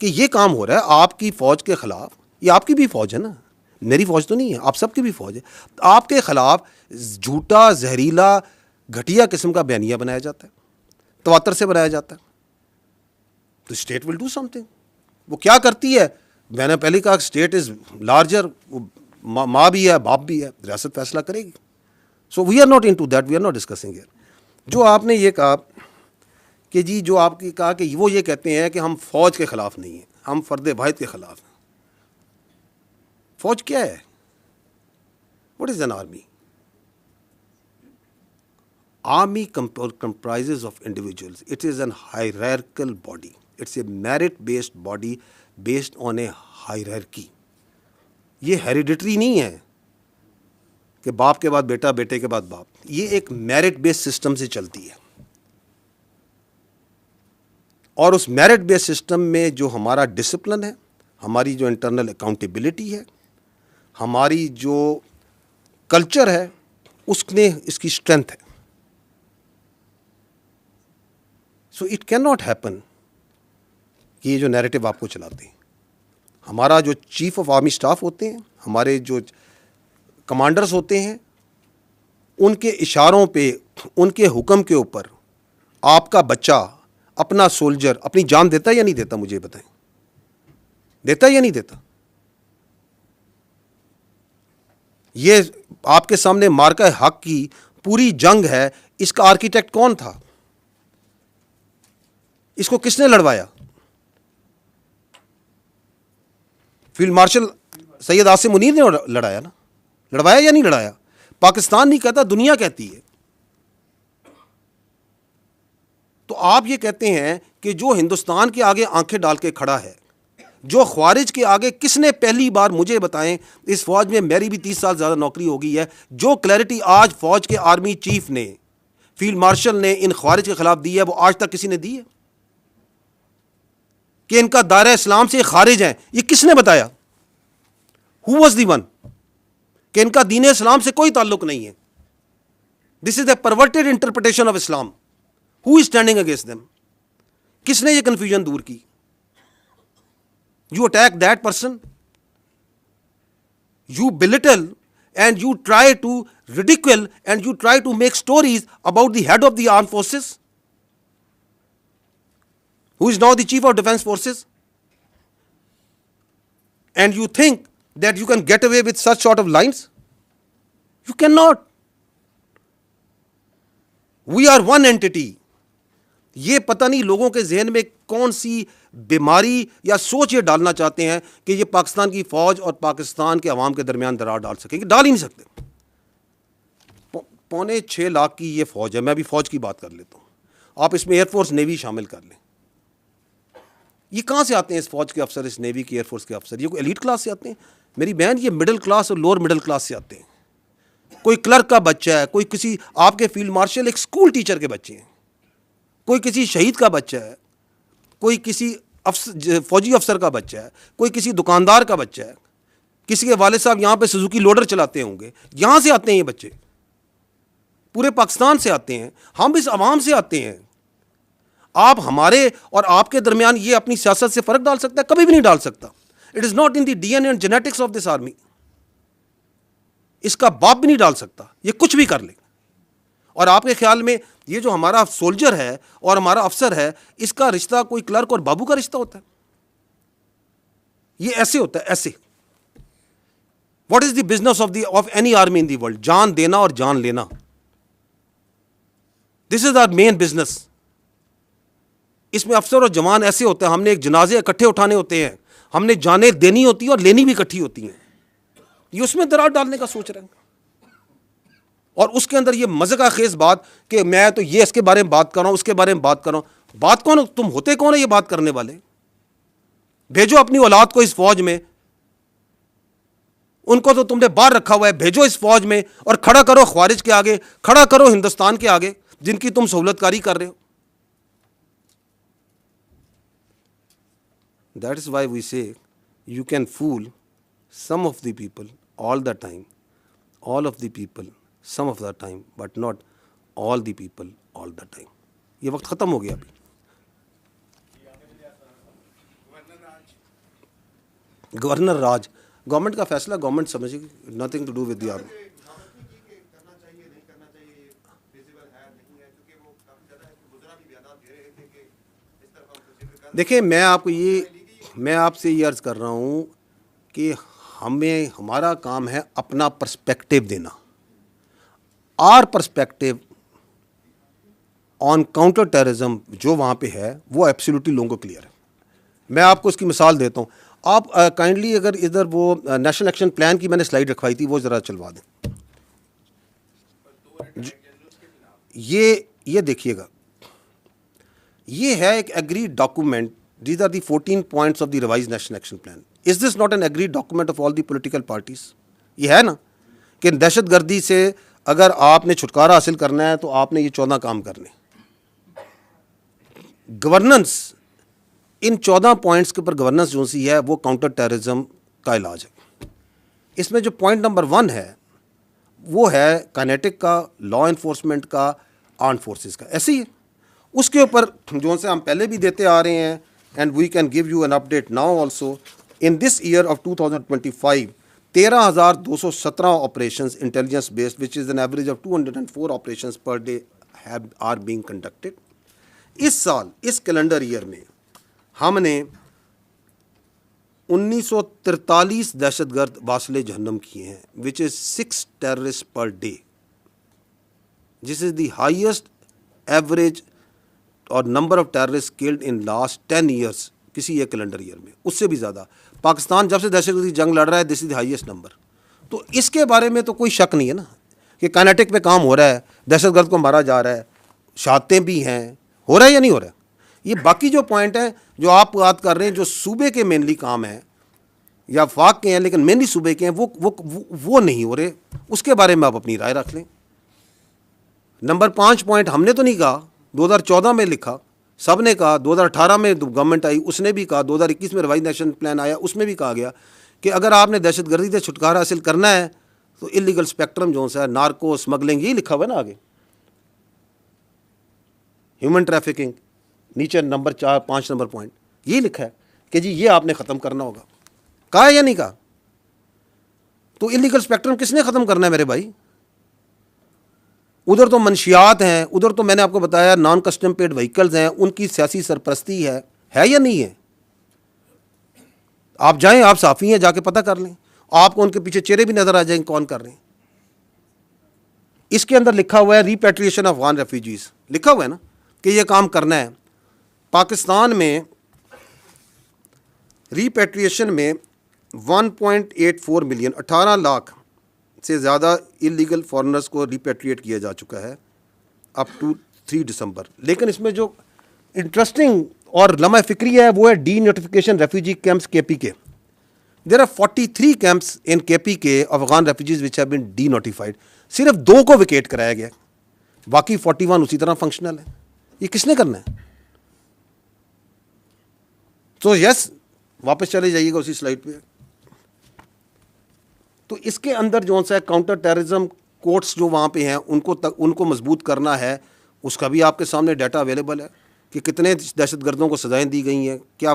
कि ये काम हो रहा है आपकी फ़ौज के ख़िलाफ़. ये आपकी भी फ़ौज है ना, मेरी फ़ौज तो नहीं है, आप सबकी भी फ़ौज है. आपके ख़िलाफ़ झूठा, जहरीला, घटिया किस्म का बयानिया बनाया जाता है, तवातर से बनाया जाता है. तो स्टेट विल डू समथिंग. वो क्या करती है, मैंने पहले कहा स्टेट इज़ लार्जर. माँ भी है, बाप भी है, रियासत फैसला करेगी. So we are not into that, we are not discussing here. जो आपने ये कहा कि जी, जो आपकी कहा कि वो ये कहते हैं कि हम फ़ौज के ख़िलाफ़ नहीं हैं, हम फ़र्द वाहिद के ख़िलाफ़ हैं. फ़ौज क्या है? What is an army? Army comprises of individuals. It is an hierarchical body. It's a merit-based body based on a hierarchy. ये hereditary नहीं है कि बाप के बाद बेटा, बेटे के बाद बाप. ये एक merit-based system से चलती है. और उस merit-based system में जो हमारा discipline है, हमारी जो internal accountability है, हमारी जो culture है, उसने इसकी strength है. So it can not happen कि ये जो नैरेटिव आपको चलाते हैं. हमारा जो चीफ ऑफ आर्मी स्टाफ होते हैं, हमारे जो कमांडर्स होते हैं, उनके इशारों पे, उनके हुक्म के ऊपर आपका बच्चा, अपना सोल्जर अपनी जान देता है या नहीं देता? मुझे बताएं, देता है या नहीं देता? ये आपके सामने मार्का हक की पूरी जंग है. इसका आर्किटेक्ट कौन था? इसको किसने लड़वाया? फील्ड मार्शल सैयद आसिम मुनीर ने लड़ाया ना. लड़वाया या नहीं लड़ाया? पाकिस्तान नहीं कहता, दुनिया कहती है. तो आप ये कहते हैं कि जो हिंदुस्तान के आगे आंखें डाल के खड़ा है, जो ख्वारिज के आगे, किसने पहली बार मुझे बताएं, इस फौज में मेरी भी 30 साल ज़्यादा नौकरी हो गई है, जो क्लैरिटी आज फौज के आर्मी चीफ ने, फील्ड मार्शल ने इन ख्वारिज के खिलाफ दी है, वो आज तक किसी ने दी है? कि इनका दायरा इस्लाम से खारिज हैं, ये किसने बताया? Who was the one? कि इनका दीन इस्लाम से कोई ताल्लुक नहीं है. This is the perverted interpretation of Islam. Who is standing against them? किसने ये कंफ्यूजन दूर की? You attack that person, you belittle and you try to ridicule and you try to make stories about the head of the armed forces, who is now the chief of defense forces, and you think that you can get away with such sort of lines? You cannot. We are one entity. ये पता नहीं लोगों के जहन में कौन सी बीमारी या सोच ये डालना चाहते हैं कि ये पाकिस्तान की फौज और पाकिस्तान के अवाम के दरमियान दरार डाल सकेंगे. डाल ही नहीं सकते. 6.25 लाख की ये फौज है. मैं अभी फौज की बात कर लेता हूँ, आप इसमें एयरफोर्स नेवी शामिल कर लें. ये कहाँ से आते हैं इस फौज के अफसर, इस नेवी की, एयरफोर्स के अफसर? ये कोई एलीट क्लास से आते हैं? मेरी बहन, ये मिडिल क्लास और लोअर मिडिल क्लास से आते हैं. कोई क्लर्क का बच्चा है, कोई किसी आपके फील्ड मार्शल एक स्कूल टीचर के बच्चे हैं, कोई किसी शहीद का बच्चा है, कोई किसी फौजी अफसर का बच्चा है, कोई किसी दुकानदार का बच्चा है, किसी के वालिद साहब यहाँ पे सुजुकी लोडर चलाते होंगे. यहाँ से आते हैं ये बच्चे, पूरे पाकिस्तान से आते हैं. हम इस अवाम से आते हैं. आप हमारे और आपके दरमियान ये अपनी सियासत से फ़र्क डाल सकता है? कभी भी नहीं डाल सकता. It is not in the DNA and genetics of this army. इसका बाप भी नहीं डाल सकता. ये कुछ भी कर ले. और आपके ख्याल में ये जो हमारा सोल्जर है और हमारा अफसर है, इसका रिश्ता कोई क्लर्क और बाबू का रिश्ता होता है? ये ऐसे होता है, ऐसे. What is the business of any army in the world? जान देना और जान लेना. This is our main business. इसमें अफसर और जवान ऐसे होते हैं, हमने एक जनाजे इकट्ठे उठाने होते हैं, हमने जाने देनी होती है और लेनी भी इकट्ठी होती हैं. ये उसमें दरार डालने का सोच रहे हैं. और उसके अंदर ये मजे का खेज बात कि मैं तो ये इसके बारे में बात कर रहा हूं, उसके बारे में बात कर रहा हूं. बात कौन? तुम होते कौन है ये बात करने वाले? भेजो अपनी औलाद को इस फौज में. उनको तो तुमने बाहर रखा हुआ है, भेजो इस फौज में और खड़ा करो ख्वारिज के आगे, खड़ा करो हिंदुस्तान के आगे, जिनकी तुम सहूलतकारी कर रहे हो. That is why we say you can fool some of the people all the time, all of the people some of the time, but not all the people all the time. ये वक्त ख़त्म हो गया अभी. Governor राज, government का फैसला government समझेगी, nothing to do with the army. देखिए, मैं आपसे ये अर्ज़ कर रहा हूँ कि हमारा काम है अपना पर्सपेक्टिव देना. Are perspective on counter terrorism जो वहाँ पे है वो एब्सोल्युटली लोगों को क्लियर है. मैं आपको इसकी मिसाल देता हूँ. आप काइंडली अगर इधर वो नेशनल एक्शन प्लान की मैंने स्लाइड रखवाई थी वो ज़रा चलवा दें. ये देखिएगा, ये है एक agreed document. These are the 14 points of the revised national action plan. Is this not an agreed document of all the political parties? ये है ना कि दहशतगर्दी से अगर आपने छुटकारा हासिल करना है तो आपने ये 14 काम करने. गवर्नेंस, इन 14 पॉइंट्स के ऊपर गवर्नेंस जो सी है वो काउंटर टेररिज्म का इलाज है. इसमें जो पॉइंट नंबर 1 है वो है काइनेटिक का, लॉ इन्फोर्समेंट का, आर्म्ड फोर्सेस का. ऐसे ही है. उसके ऊपर जो से हम पहले भी देते आ रहे हैं, and we can give you an update now also. In this year of 2025, 13,217 operations intelligence based, which is an average of 204 operations per day are being conducted. इस साल, इस कैलेंडर ईयर में हमने 1943 दहशतगर्द वासले जहन्नम किए हैं, which is 6 terrorists per day. This is the highest average और number of terrorist killed in last 10 years किसी एक कैलेंडर ईयर में. उससे भी ज़्यादा पाकिस्तान जब से दहशतगर्दी जंग लड़ रहा है, this is the highest number. तो इसके बारे में तो कोई शक नहीं है ना कि काइनेटिक पे काम हो रहा है, दहशतगर्द को मारा जा रहा है, शहादतें भी हैं, हो रहा है या नहीं हो रहा है. ये बाकी जो पॉइंट है जो आप बात कर रहे हैं जो सूबे के मेनली काम है या वफाक के हैं लेकिन मेनली सूबे के हैं, वो नहीं हो रहे. उसके बारे में आप अपनी राय रख लें. नंबर 5 पॉइंट हमने तो नहीं कहा, 2014 में लिखा, सब ने कहा. 2018 में गवर्नमेंट आई उसने भी कहा. 2021 में रिवाइज नेशनल प्लान आया उसमें भी कहा गया कि अगर आपने दहशतगर्दी से छुटकारा हासिल करना है तो इलीगल स्पेक्ट्रम जो है, नार्को स्मगलिंग, ये लिखा हुआ है ना आगे, ह्यूमन ट्रैफिकिंग नीचे नंबर 4-5 नंबर पॉइंट ये लिखा है कि जी ये आपने ख़त्म करना होगा. कहा या नहीं कहा? तो इलीगल स्पेक्ट्रम किसने ख़त्म करना है मेरे भाई? उधर तो मंशियात हैं, उधर तो मैंने आपको बताया नॉन कस्टम पेड व्हीकल्स हैं, उनकी सियासी सरपरस्ती है या नहीं है? आप जाएं, आप साफ़ी हैं, जाके पता कर लें. आपको उनके पीछे चेहरे भी नज़र आ जाएंगे कौन कर रहे हैं. इसके अंदर लिखा हुआ है रिपैट्रिएशन ऑफ अफगान रेफ्यूजीज, लिखा हुआ है ना कि ये काम करना है. पाकिस्तान में रिपैट्रिएशन में 1.84 मिलियन 18 लाख से ज़्यादा इलीगल फॉरेनर्स को रिपैट्रिएट किया जा चुका है अप टू 3 दिसंबर. लेकिन इसमें जो इंटरेस्टिंग और लम्हा फिक्री है वो है denotification refugee camps KPK. There are 43 camps in KPK of Afghan refugees which have been denotified. सिर्फ 2 को विकेट कराया गया, बाकी 41 उसी तरह फंक्शनल है. ये किसने करना है? तो यस, वापस चले जाइएगा उसी स्लाइड पे. तो इसके अंदर जो सा काउंटर टेररिज्म कोर्ट्स जो वहाँ पे हैं उनको मजबूत करना है. उसका भी आपके सामने डाटा अवेलेबल है कि कितने दहशतगर्दों को सजाएं दी गई हैं, क्या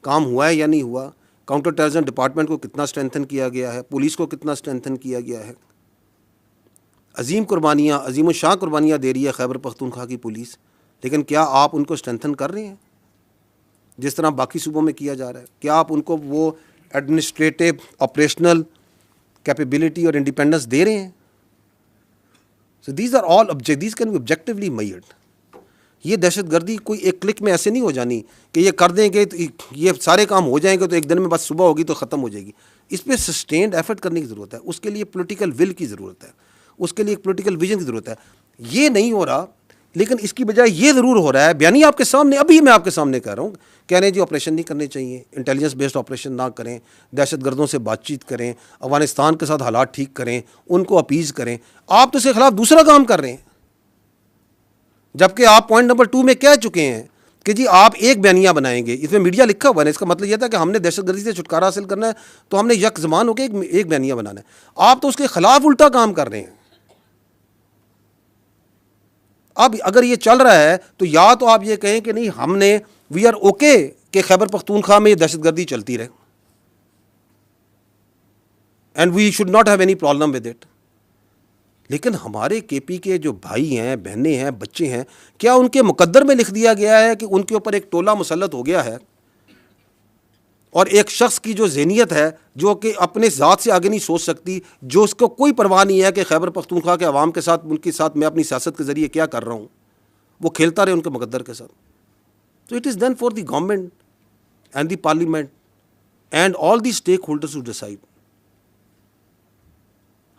काम हुआ है या नहीं हुआ. काउंटर टेररिज्म डिपार्टमेंट को कितना स्ट्रेंथन किया गया है, पुलिस को कितना स्ट्रेंथन किया गया है. अजीम कुर्बानियाँ, अजीम शाह कुर्बानियाँ दे रही है खैबर पख्तूनख्वा की पुलिस, लेकिन क्या आप उनको स्ट्रेंथन कर रहे हैं जिस तरह बाकी सूबों में किया जा रहा है? क्या आप उनको वो एडमिनिस्ट्रेटिव ऑपरेशनल कैपेबिलिटी और इंडिपेंडेंस दे रहे हैं? So these are all these can be objectively measured. ये दहशतगर्दी कोई एक क्लिक में ऐसे नहीं हो जानी कि ये कर देंगे तो ये सारे काम हो जाएंगे तो एक दिन में बस सुबह होगी तो ख़त्म हो जाएगी. इस पर सस्टेन्ड एफर्ट करने की ज़रूरत है. उसके लिए पॉलिटिकल विल की ज़रूरत है, उसके लिए एक पॉलिटिकल विजन की ज़रूरत है. ये नहीं हो रहा, लेकिन इसकी बजाय ये ज़रूर हो रहा है. बयानी आपके सामने, अभी मैं आपके सामने कह रहा हूँ, कह रहे हैं जी ऑपरेशन नहीं करने चाहिए, इंटेलिजेंस बेस्ड ऑपरेशन ना करें, दहशतगर्दों से बातचीत करें, अफगानिस्तान के साथ हालात ठीक करें, उनको अपीज़ करें. आप तो इसके खिलाफ दूसरा काम कर रहे हैं, जबकि आप पॉइंट नंबर 2 में कह चुके हैं कि जी आप एक बयानिया बनाएंगे, इसमें मीडिया लिखा हुआ है, इसका मतलब यह था कि हमने दहशतगर्दी से छुटकारा हासिल करना है तो हमने यक ज़मान होकर एक बयानिया बनाना है। आप तो उसके खिलाफ उल्टा काम कर रहे हैं। अब अगर ये चल रहा है तो या तो आप ये कहें कि नहीं हमने वी आर ओके कि खैबर पख्तूनख्वा में दहशतगर्दी चलती रहे and we should not have any problem with it, लेकिन हमारे केपी के जो भाई हैं, बहनें हैं, बच्चे हैं, क्या उनके मुकद्दर में लिख दिया गया है कि उनके ऊपर एक टोला मुसल्लत हो गया है और एक शख्स की जो ज़हनियत है जो कि अपने ज़ात से आगे नहीं सोच सकती, जो उसको कोई परवाह नहीं है कि खैबर पख्तूनख्वा के अवाम के साथ, उनके साथ मैं अपनी सियासत के ज़रिए क्या कर रहा हूँ, वो खेलता रहे उनके मुकद्दर के साथ। तो it is then for the government and the parliament and all the stakeholders to decide.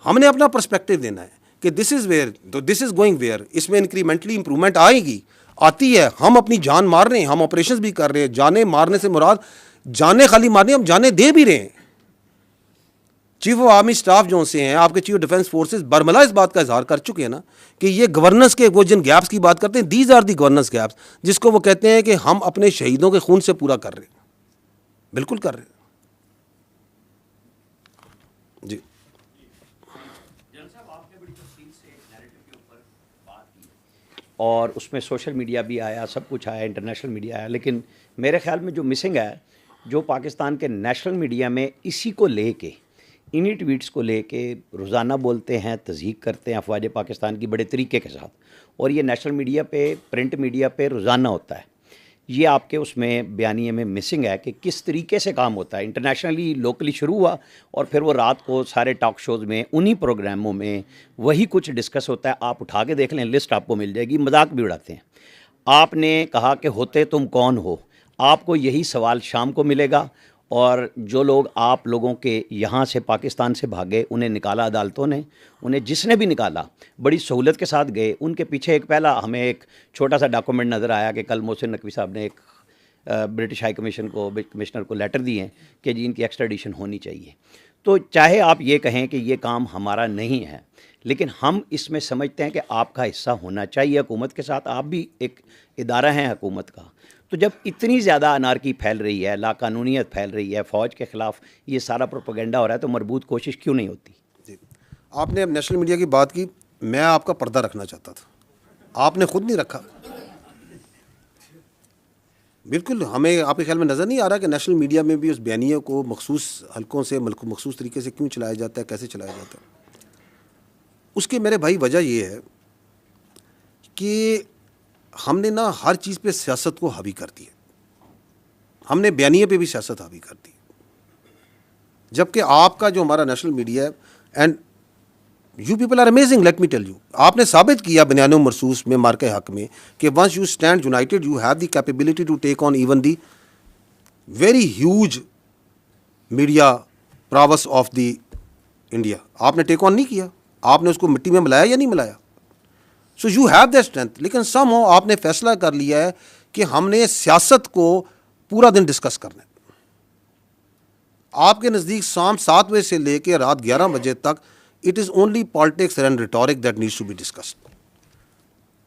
हमने अपना पर्सपेक्टिव देना है कि दिस इज़ वेयर, तो दिस इज़ गोइंग वेयर, इसमें इंक्रीमेंटली इंप्रूवमेंट आएगी, आती है। हम अपनी जान मार रहे हैं, हम ऑपरेशंस भी कर रहे हैं। जाने मारने से मुराद जाने खाली मारने, हम जाने दे भी रहे हैं। चीफ ऑफ आर्मी स्टाफ जो से हैं, आपके चीफ ऑफ डिफेंस फोर्सेस बरमला इस बात का इजहार कर चुके हैं ना कि ये गवर्नेंस के वो जिन गैप्स की बात करते हैं, these are the governance gaps, जिसको वो कहते हैं कि हम अपने शहीदों के खून से पूरा कर रहे हैं। बिल्कुल कर रहे हैं जी। और उसमें सोशल मीडिया भी आया, सब कुछ आया, इंटरनेशनल मीडिया आया, लेकिन मेरे ख्याल में जो मिसिंग है, जो पाकिस्तान के नेशनल मीडिया में इसी को लेके, इन्हीं ट्वीट्स को लेके रोज़ाना बोलते हैं, तज़हीक करते हैं अफवाज पाकिस्तान की बड़े तरीके के साथ, और ये नेशनल मीडिया पे, प्रिंट मीडिया पे रोज़ाना होता है। ये आपके उसमें बयानिए में मिसिंग है कि किस तरीके से काम होता है। इंटरनेशनली, लोकली शुरू हुआ और फिर वो रात को सारे टॉक शोज़ में, उन्हीं प्रोग्रामों में वही कुछ डिस्कस होता है। आप उठा के देख लें, लिस्ट आपको मिल जाएगी। मजाक भी उड़ाते हैं। आपने कहा कि होते तुम कौन हो, आपको यही सवाल शाम को मिलेगा। और जो लोग आप लोगों के यहाँ से पाकिस्तान से भागे, उन्हें निकाला अदालतों ने, उन्हें जिसने भी निकाला बड़ी सहूलत के साथ गए। उनके पीछे एक पहला हमें एक छोटा सा डॉक्यूमेंट नज़र आया कि कल मोहसिन नकवी साहब ने एक ब्रिटिश हाई कमिश्नर को लेटर दिए कि जी इनकी एक्स्ट्राडिशन होनी चाहिए। तो चाहे आप ये कहें कि ये काम हमारा नहीं है, लेकिन हम इसमें समझते हैं कि आपका हिस्सा होना चाहिए हुकूमत के साथ। आप भी एक इदारा हैं हुकूमत का। तो जब इतनी ज़्यादा अनारकी फैल रही है, लाकानूनियत फैल रही है, फ़ौज के ख़िलाफ़ ये सारा प्रोपेगेंडा हो रहा है, तो मरबूत कोशिश क्यों नहीं होती? जी, आपने अब नेशनल मीडिया की बात की, मैं आपका पर्दा रखना चाहता था, आपने खुद नहीं रखा। बिल्कुल, हमें आपके ख्याल में नज़र नहीं आ रहा कि नेशनल मीडिया में भी उस बयानिया को मखसूस हलकों से मखसूस तरीके से क्यों चलाया जाता है, कैसे चलाया जाता है। उसकी मेरे भाई वजह ये है कि हमने ना हर चीज़ पे सियासत को हावी कर दिया। हमने बयानिया पे भी सियासत हावी कर दी, जबकि आपका जो हमारा नेशनल मीडिया है, and you people are amazing, let me tell you, आपने साबित किया बयान मरसूस में, मार्के हक में, कि once you stand united you have the capability to take on even the very huge media prowess of the India. आपने टेक ऑन नहीं किया, आपने उसको मिट्टी में मिलाया या नहीं मिलाया। So you have that strength, लेकिन समहाउ आपने फैसला कर लिया है कि हमने सियासत को पूरा दिन डिस्कस करना है। आपके नज़दीक शाम 7 बजे से लेकर रात 11 बजे तक it is only politics and rhetoric that needs to be discussed.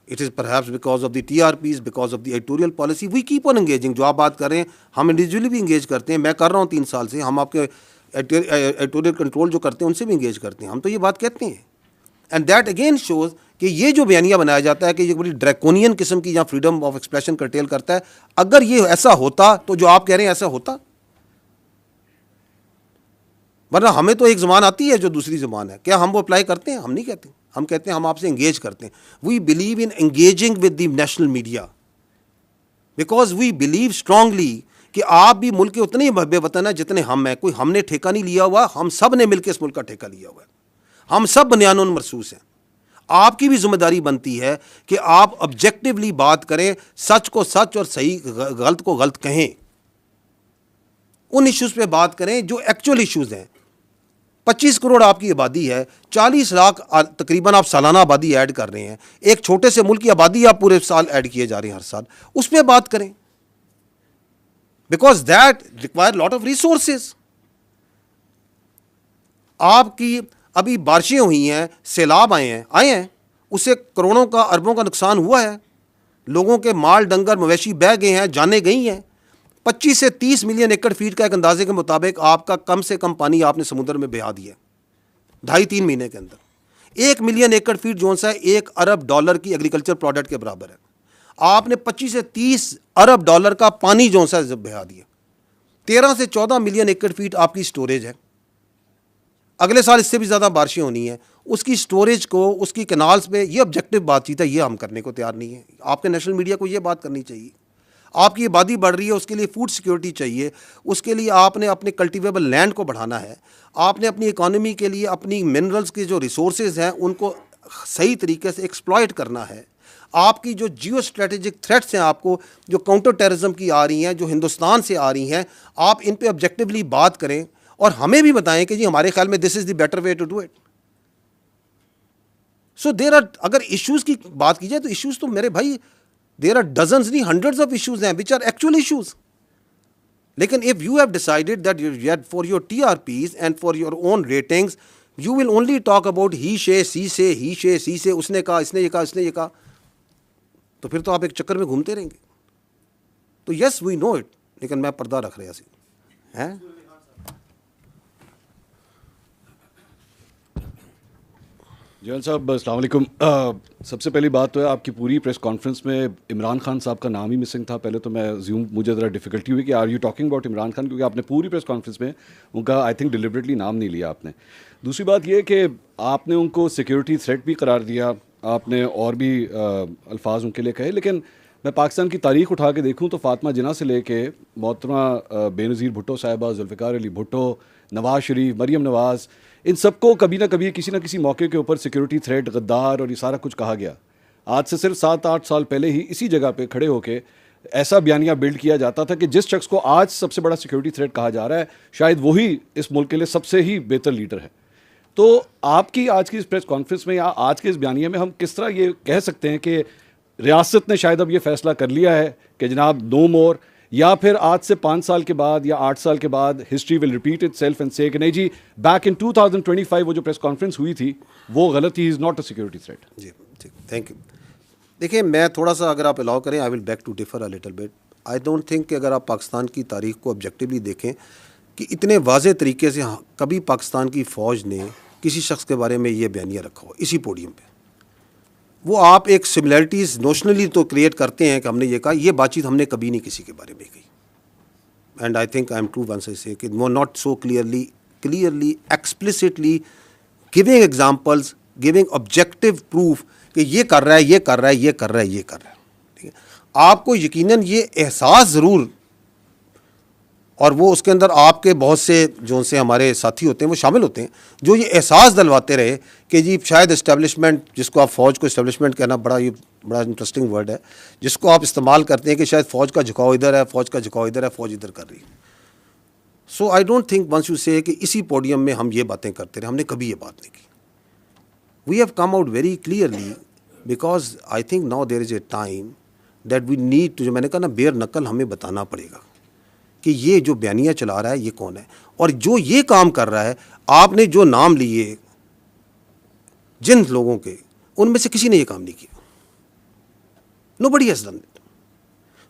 It is perhaps because of the TRPs, because of the editorial policy, we keep on engaging. जो आप बात कर रहे हैं, हम इंडिविजुअली भी इंगेज करते हैं। मैं कर रहा हूँ 3 साल से, हम आपके एडिटोरियल कंट्रोल जो करते हैं उनसे भी इंगेज करते हैं। हम तो ये बात कहते हैं, एंड दैट अगेन शोज़ कि ये जो बयानिया बनाया जाता है कि ये बड़ी ड्रैकोनियन किस्म की, यहाँ फ्रीडम ऑफ एक्सप्रेशन कर्टेल करता है। अगर ये ऐसा होता तो जो आप कह रहे हैं ऐसा होता, वरना हमें तो एक ज़बान आती है जो दूसरी ज़बान है, क्या हम वो अप्लाई करते हैं? हम नहीं कहते, हम कहते हैं हम आपसे इंगेज करते हैं। We believe in engaging with the national media because we believe strongly कि आप भी मुल्क के उतने ही बेवतन है जितने हम हैं। कोई हमने ठेका नहीं लिया हुआ, हम सब ने मिलकर इस मुल्क का ठेका लिया हुआ है। हम सब बनियानुन मरसूस हैं। आपकी भी जिम्मेदारी बनती है कि आप ऑब्जेक्टिवली बात करें, सच को सच और सही गलत को गलत कहें, उन इश्यूज़ पे बात करें जो एक्चुअल इश्यूज़ हैं। 25 करोड़ आपकी आबादी है, 40 लाख तकरीबन आप सालाना आबादी ऐड कर रहे हैं। एक छोटे से मुल्क की आबादी आप पूरे साल ऐड किए जा रहे हैं हर साल, उस पर बात करें, because that require lot of resources. आपकी अभी बारिशें हुई हैं, सैलाब आए हैं, उससे करोड़ों का, अरबों का नुकसान हुआ है। लोगों के माल डंगर मवेशी बह गए हैं, जाने गई हैं। 25 से 30 मिलियन एकड़ फीट का एक अंदाजे के मुताबिक आपका कम से कम पानी आपने समुद्र में बहा दिया 2.5-3 महीने के अंदर। 1 मिलियन एकड़ फीट जो सा $1 अरब की एग्रीकल्चर प्रोडक्ट के बराबर है। आपने 25 से 30 अरब डॉलर का पानी जो सा बहा दिया। 13 से 14 मिलियन एकड़ फीट आपकी स्टोरेज है। अगले साल इससे भी ज़्यादा बारिशें होनी है। उसकी स्टोरेज को, उसकी कैनाल्स पे, ये ऑब्जेक्टिव बातचीत है, ये हम करने को तैयार नहीं है। आपके नेशनल मीडिया को ये बात करनी चाहिए। आपकी आबादी बढ़ रही है, उसके लिए फूड सिक्योरिटी चाहिए, उसके लिए आपने अपने कल्टिवेबल लैंड को बढ़ाना है, आपने अपनी इकॉनमी के लिए अपनी मिनरल्स के जो रिसोर्सेज हैं उनको सही तरीके से एक्सप्लॉयट करना है। आपकी जो जियो स्ट्रेटेजिक थ्रेट्स हैं, आपको जो काउंटर टेररिज्म की आ रही हैं, जो हिंदुस्तान से आ रही हैं, आप इन पे ऑब्जेक्टिवली बात करें और हमें भी बताएं कि जी हमारे ख्याल में this is the better way to do it. So there are, अगर इश्यूज़ की बात की जाए तो इश्यूज़ तो मेरे भाई देर आर डजन्स नहीं, हंड्रेड्स ऑफ इश्यूज़ हैं विच आर एक्चुअल इश्यूज़। लेकिन if you have decided that for your TRPs and for your own ratings you will only talk about he say, she से, उसने कहा, इसने ये कहा, इसने ये कहा, तो फिर तो आप एक चक्कर में घूमते रहेंगे। तो यस वी नो इट, लेकिन मैं पर्दा रख रहा हैं। जैन साहब अस्सलाम वालेकुम। सबसे पहली बात तो है आपकी पूरी प्रेस कॉन्फ्रेंस में इमरान खान साहब का नाम ही मिसिंग था। पहले तो मैं मुझे ज़रा डिफ़िकल्टी हुई कि are you talking about Imran Khan, क्योंकि आपने पूरी प्रेस कॉन्फ्रेंस में उनका आई थिंक डिलिबरेटली नाम नहीं लिया आपने। दूसरी बात ये कि आपने उनको सिक्योरिटी थ्रेट भी करार दिया, आपने और भी अल्फाज उनके लिए कहे, लेकिन मैं पाकिस्तान की तारीख उठा के देखूँ तो फातिमा जिन्ना से लेके मोहतरमा बेनज़ीर भुट्टो साहिबा, जुल्फ़िकार अली भुट्टो, नवाज़ शरीफ, मरीम नवाज़, इन सबको कभी ना कभी किसी ना किसी मौके के ऊपर सिक्योरिटी थ्रेट, गद्दार और ये सारा कुछ कहा गया। आज से सिर्फ 7-8 साल पहले ही इसी जगह पे खड़े होके ऐसा बयानिया बिल्ड किया जाता था कि जिस शख्स को आज सबसे बड़ा सिक्योरिटी थ्रेट कहा जा रहा है शायद वही इस मुल्क के लिए सबसे ही बेहतर लीडर है। तो आपकी आज की इस प्रेस कॉन्फ्रेंस में या आज के इस बयानिए में हम किस तरह ये कह सकते हैं कि रियासत ने शायद अब ये फैसला कर लिया है कि जनाब नो मोर, या फिर आज से 5 साल के बाद या 8 साल के बाद history will repeat itself and से कि नहीं जी बैक इन 2025 वो जो प्रेस कॉन्फ्रेंस हुई थी वो गलत थी, is not a security threat. जी ठीक, थैंक यू। देखिए मैं थोड़ा सा अगर आप अलाउ करें I will back to differ a little bit. I don't think कि अगर आप पाकिस्तान की तारीख को ऑब्जेक्टिवली देखें कि इतने वाज़े तरीके से कभी पाकिस्तान की फ़ौज ने किसी शख्स के बारे में ये बयानिया रखा हो इसी पोडियम पे। वो आप एक सिमिलरिटीज़ नोशनली तो क्रिएट करते हैं कि हमने ये कहा, ये बातचीत हमने कभी नहीं किसी के बारे में कही। And I think I am true once I say कि वो not so clearly explicitly giving examples, giving objective proof कि ये कर रहा है, ये कर रहा है, ये कर रहा है, ये कर रहा है। ठीक है, आपको यकीनन ये एहसास ज़रूर, और वो उसके अंदर आपके बहुत से जो से हमारे साथी होते हैं वो शामिल होते हैं जो ये एहसास दिलवाते रहे कि जी शायद इस्टेब्लिशमेंट, जिसको आप फ़ौज को इस्टेब्लिशमेंट कहना बड़ा इंटरेस्टिंग वर्ड है, जिसको आप इस्तेमाल करते हैं कि शायद फ़ौज का झुकाव इधर है, फ़ौज का झुकाव इधर है, फ़ौज इधर कर रही है। So I don't think once you say कि इसी पोडियम में हम ये बातें करते रहे, हमने कभी ये बात नहीं की। We have come out very clearly because I think now there is a time that we need to, जो मैंने कहा ना, बेयर नकल हमें बताना पड़ेगा कि ये जो बयानिया चला रहा है ये कौन है, और जो ये काम कर रहा है, आपने जो नाम लिए जिन लोगों के, उनमें से किसी ने ये काम नहीं किया। Nobody has done it.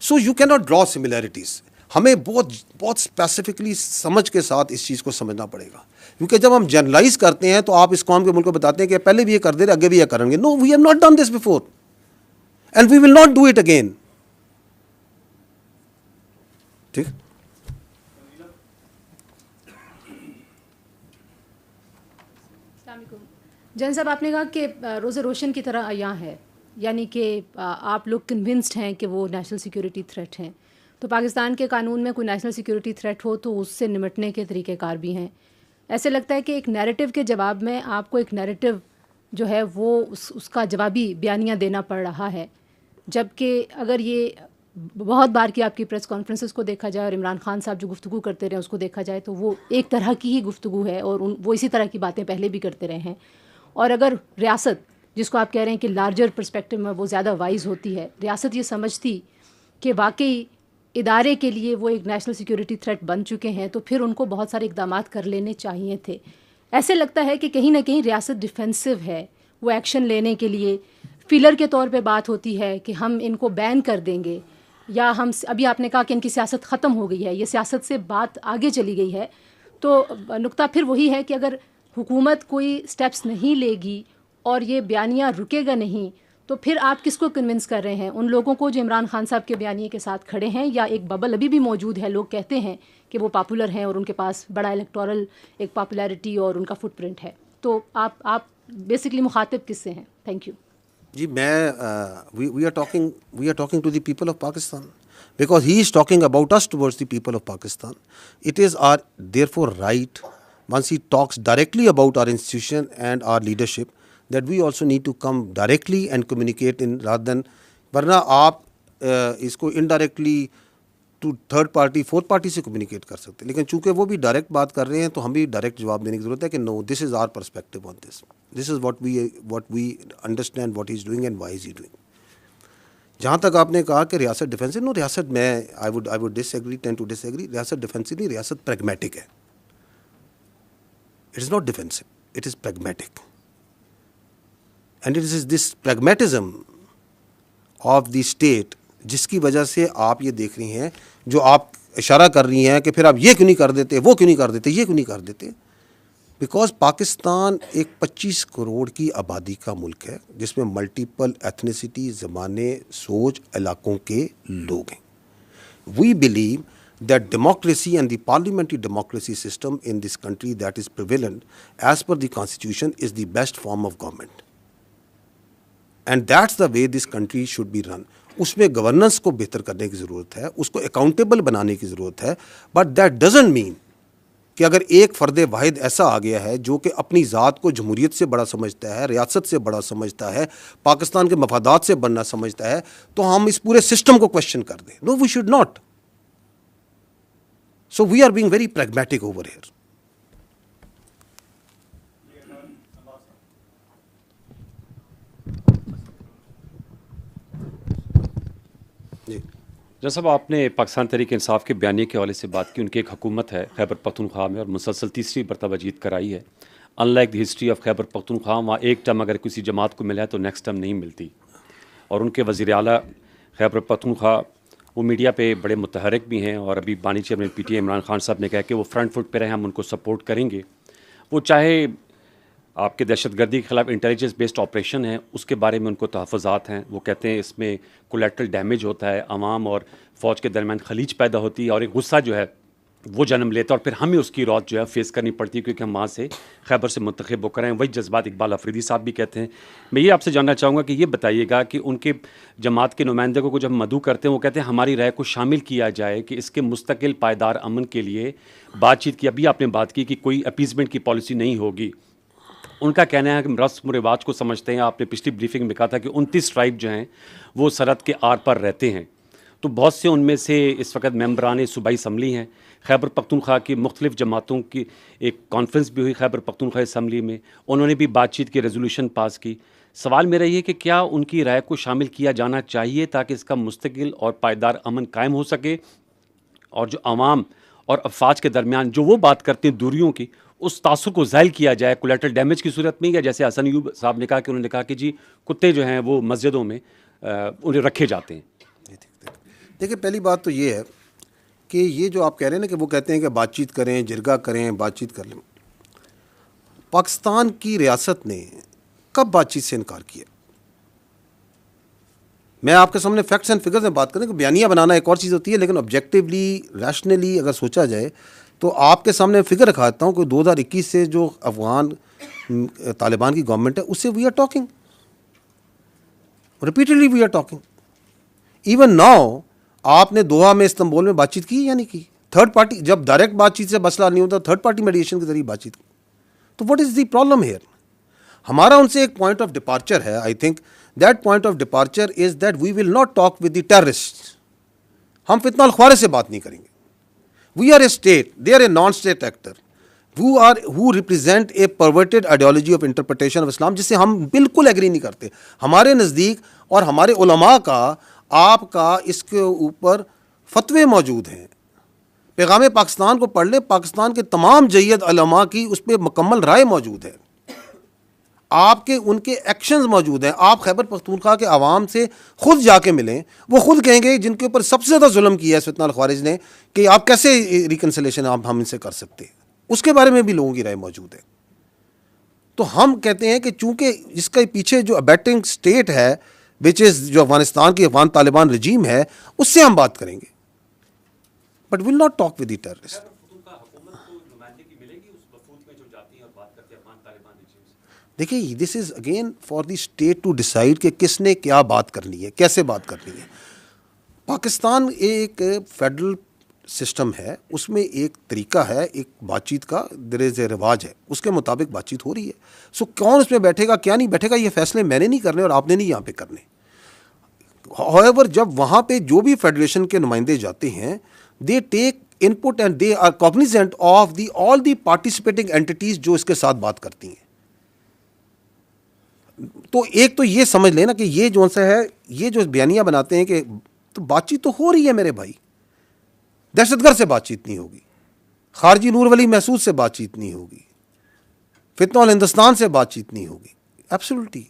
So you can not draw similarities. हमें बहुत स्पेसिफिकली समझ के साथ इस चीज़ को समझना पड़ेगा, क्योंकि जब हम जनरलाइज करते हैं तो आप इस कौम के मुल्क को बताते हैं कि पहले भी ये कर दे रहे, आगे भी ये करेंगे। No, we have not done this before and we will not do it again. ठीक। जैन साहब, आपने कहा कि रोज़े रोशन की तरह अयां है, यानी कि आप लोग कन्विंस्ड हैं कि वो नेशनल सिक्योरिटी थ्रेट हैं। तो पाकिस्तान के कानून में कोई नेशनल सिक्योरिटी थ्रेट हो तो उससे निमटने के तरीक़ेकार भी हैं। ऐसे लगता है कि एक नैरेटिव के जवाब में आपको एक नैरेटिव जो है वो उसका जवाबी बयानिया देना पड़ रहा है, जबकि अगर ये बहुत बार की आपकी प्रेस कॉन्फ्रेंसेस को देखा जाए और इमरान खान साहब जो गुफ्तगू करते रहे उसको देखा जाए तो वो एक तरह की ही गुफ्तगू है और वो इसी तरह की बातें पहले भी करते रहे हैं। और अगर रियासत, जिसको आप कह रहे हैं कि लार्जर पर्सपेक्टिव में वो ज़्यादा वाइज होती है, रियासत ये समझती कि वाकई इदारे के लिए वो एक नेशनल सिक्योरिटी थ्रेट बन चुके हैं, तो फिर उनको बहुत सारे इक़दाम कर लेने चाहिए थे। ऐसे लगता है कि कहीं ना कहीं रियासत डिफेंसिव है, वो एक्शन लेने के लिए फीलर के तौर पे बात होती है कि हम इनको बैन कर देंगे, या हम अभी आपने कहा कि इनकी सियासत ख़त्म हो गई है, ये सियासत से बात आगे चली गई है, तो नुक्ता फिर वही है कि अगर हुकूमत कोई स्टेप्स नहीं लेगी और ये बयानिया रुकेगा नहीं, तो फिर आप किसको कन्विंस कर रहे हैं? उन लोगों को जो इमरान खान साहब के बयानिए के साथ खड़े हैं, या एक बबल अभी भी मौजूद है, लोग कहते हैं कि वो पॉपुलर हैं और उनके पास बड़ा इलेक्टोरल एक पॉपुलैरिटी और उनका फुटप्रिंट है, तो आप बेसिकली मुखातिब किससे हैं? थैंक यू जी। मैं we are talking to the people of Pakistan, because he is talking about us towards the people of Pakistan. It is our therefore right, once he talks directly about our institution and our leadership, that we also need to come directly and communicate in rather than, वरना आप इसको indirectly to third party, fourth party से communicate कर सकते हैं, लेकिन चूंकि वो भी direct बात कर रहे हैं तो हम भी direct जवाब देने की ज़रूरत है कि no, this is our perspective on this. This is what we understand what he is doing and why is he doing. जहाँ तक आपने कहा कि रियासत डिफेंसिव, नो, रियासत में I would disagree, tend to disagree. रियासत डिफेंसिव नहीं, रियासत प्रैग्मेटिक है। It is not defensive, it is pragmatic, and it is this pragmatism of the state जिसकी वजह से आप ये देख रही हैं, जो आप इशारा कर रही हैं कि फिर आप ये क्यों नहीं कर देते, वो क्यों नहीं कर देते, ये क्यों नहीं कर देते। बिकॉज पाकिस्तान एक 25 करोड़ की आबादी का मुल्क है जिसमें मल्टीपल एथनिसिटी, ज़माने, सोच, इलाकों के लोग हैं। We believe that democracy and the parliamentary democracy system in this country that is prevalent as per the constitution is the best form of government, and that's the way this country should be run. उसमें governance को बेहतर करने की ज़रूरत है, उसको accountable बनाने की ज़रूरत है, बट दैट डजंट मीन कि अगर एक फ़र्द वाहिद ऐसा आ गया है जो कि अपनी ज़ात को जमहूरियत से बड़ा समझता है, रियासत से बड़ा समझता है, पाकिस्तान के मफादात से बनना समझता है, तो हम इस पूरे सिस्टम को क्वेश्चन कर दें। No, we should not. So we are being very pragmatic over here. जब सब आपने पाकिस्तान तहरीक इंसाफ के बयानी के हवाले से बात की, उनकी एक हुकूमत है खैबर पख्तूनख्वा में और मुसलसल तीसरी मरतबा जीत कराई है। Unlike the history of Khyber Pakhtunkhwa, वहाँ एक टर्म अगर किसी जमात को मिला है तो नेक्स्ट टर्म नहीं मिलती। और उनके वज़ीर आला खैबर पख्तूनख्वा वो मीडिया पे बड़े मुतहरिक भी हैं, और अभी बानी चेयरमैन PTI इमरान खान साहब ने कहा कि वो फ्रंट फुट पे रहे, हम उनको सपोर्ट करेंगे। वो चाहे आपके दहशतगर्दी के ख़िलाफ़ इंटेलिजेंस बेस्ड ऑपरेशन है, उसके बारे में उनको तहफ़्फ़ुज़ात हैं। वो कहते हैं इसमें कोलेट्रल डैमेज होता है, अवाम और फ़ौज के दरमियान खलीज पैदा होती है, और एक गुस्सा जो है वो जन्म लेता है, और फिर हमें उसकी रौत जो है फेस करनी पड़ती है, क्योंकि हम वहाँ से खैबर से मुंतखब होकर हैं। वही जज्बात इकबाल अफरीदी साहब भी कहते हैं। मैं ये आपसे जानना चाहूँगा कि ये बताइएगा कि उनके जमात के नुमाइंदे को जब मदऊ करते हैं, वो कहते हैं हमारी राय को शामिल किया जाए कि इसके मुस्तकिल पायदार अमन के लिए बातचीत की। अभी आपने बात की कि कोई अपीसमेंट की पॉलिसी नहीं होगी। उनका कहना है कि रस्म रिवाज को समझते हैं। आपने पिछली ब्रीफिंग में कहा था कि 29 ट्राइब जो हैं वो सरहद के आर पर रहते हैं, तो बहुत से उनमें से इस वक्त मेंबरान सूबाई असम्बली हैं। खैबर पख्तूनख्वा की मुख्तलिफ जमातों की एक कॉन्फ्रेंस भी हुई खैबर पख्तूनख्वा असम्बली में, उन्होंने भी बातचीत की, रेजोल्यूशन पास की। सवाल मेरा ये कि क्या उनकी राय को शामिल किया जाना चाहिए ताकि इसका मुस्तकिल और पायदार अमन कायम हो सके, और जो आवाम और अफवाज के दरमियान जो वो बात करते हैं दूरियों की, उस तासुर को ज़ाइल किया जाए कोलेटरल डैमेज की सूरत में, या जैसे हसन अयूब साहब ने कहा कि उन्होंने कहा कि जी कुत्ते जो हैं वो मस्जिदों में उन्हें रखे जाते हैं। देखिए, पहली बात तो ये है कि ये जो आप कह रहे हैं ना कि वो कहते हैं कि बातचीत करें, जिरगा करें, बातचीत कर लें। पाकिस्तान की रियासत ने कब बातचीत से इनकार किया? मैं आपके सामने फैक्ट्स एंड फिगर्स में बात करें कि बयानिया बनाना एक और चीज़ होती है, लेकिन ऑब्जेक्टिवली, रैशनली अगर सोचा जाए तो आपके सामने फिगर रखा देता हूँ कि 2021 से जो अफगान तालिबान की गवर्नमेंट है उससे we are talking repeatedly, we are talking. Even now आपने दोहा में, इस्तांबुल में बातचीत की या नहीं की? थर्ड पार्टी, जब डायरेक्ट बातचीत से मसला नहीं होता, थर्ड पार्टी मेडिएशन के जरिए बातचीत की। तो what is the problem here? हमारा उनसे एक पॉइंट ऑफ डिपार्चर है। I think that point of departure is that we will not talk with the terrorist. हम फितना अल-ख्वारिज से बात नहीं करेंगे। We are a state, they are a non-state actor who represent a perverted ideology of interpretation of Islam, जिससे हम बिल्कुल agree नहीं करते। हमारे नज़दीक और हमारे उलमा का, आपका इसके ऊपर फतवे मौजूद हैं। पैगाम पाकिस्तान को पढ़ ले, पाकिस्तान के तमाम जय्यद उलमा की उस पर मुकम्मल राय मौजूद है। आपके उनके एक्शंस मौजूद हैं। आप खैबर पख्तूनख्वा के आवाम से खुद जाके मिलें, वो खुद कहेंगे जिनके ऊपर सबसे ज़्यादा जुल्म किया है फितना अल ख्वारिज ने, कि आप कैसे रिकन्सिलेशन आप हम इनसे कर सकते हैं, उसके बारे में भी लोगों की राय मौजूद है। तो हम कहते हैं कि चूंकि इसके पीछे जो अबैटिंग स्टेट है विच इज़ जो अफगानिस्तान की अफगान तालिबान रजीम है, उससे हम बात करेंगे, but will not talk with the terrorist. देखिए, this is again for the state to decide कि किसने क्या बात करनी है, कैसे बात करनी है। पाकिस्तान एक फेडरल सिस्टम है, उसमें एक तरीका है, एक बातचीत का देयर इज़ ए रिवाज है, उसके मुताबिक बातचीत हो रही है। सो कौन उसमें बैठेगा क्या नहीं बैठेगा, ये फैसले मैंने नहीं करने और आपने नहीं यहाँ पे करने। हाउएवर, जब वहाँ पे जो भी फेडरेशन के नुमाइंदे जाते हैं, they take input and they are cognizant of the all the participating entities जो इसके साथ बात करती हैं। तो एक तो ये समझ लेना कि ये जो सा है, ये जो बयानियाँ बनाते हैं कि तो बातचीत तो हो रही है मेरे भाई, दहशतगर्द से बातचीत नहीं होगी, खारजी नूर वली महसूद से बातचीत नहीं होगी, फितना अल हिंदुस्तान से बातचीत नहीं होगी, एब्सोल्युटली।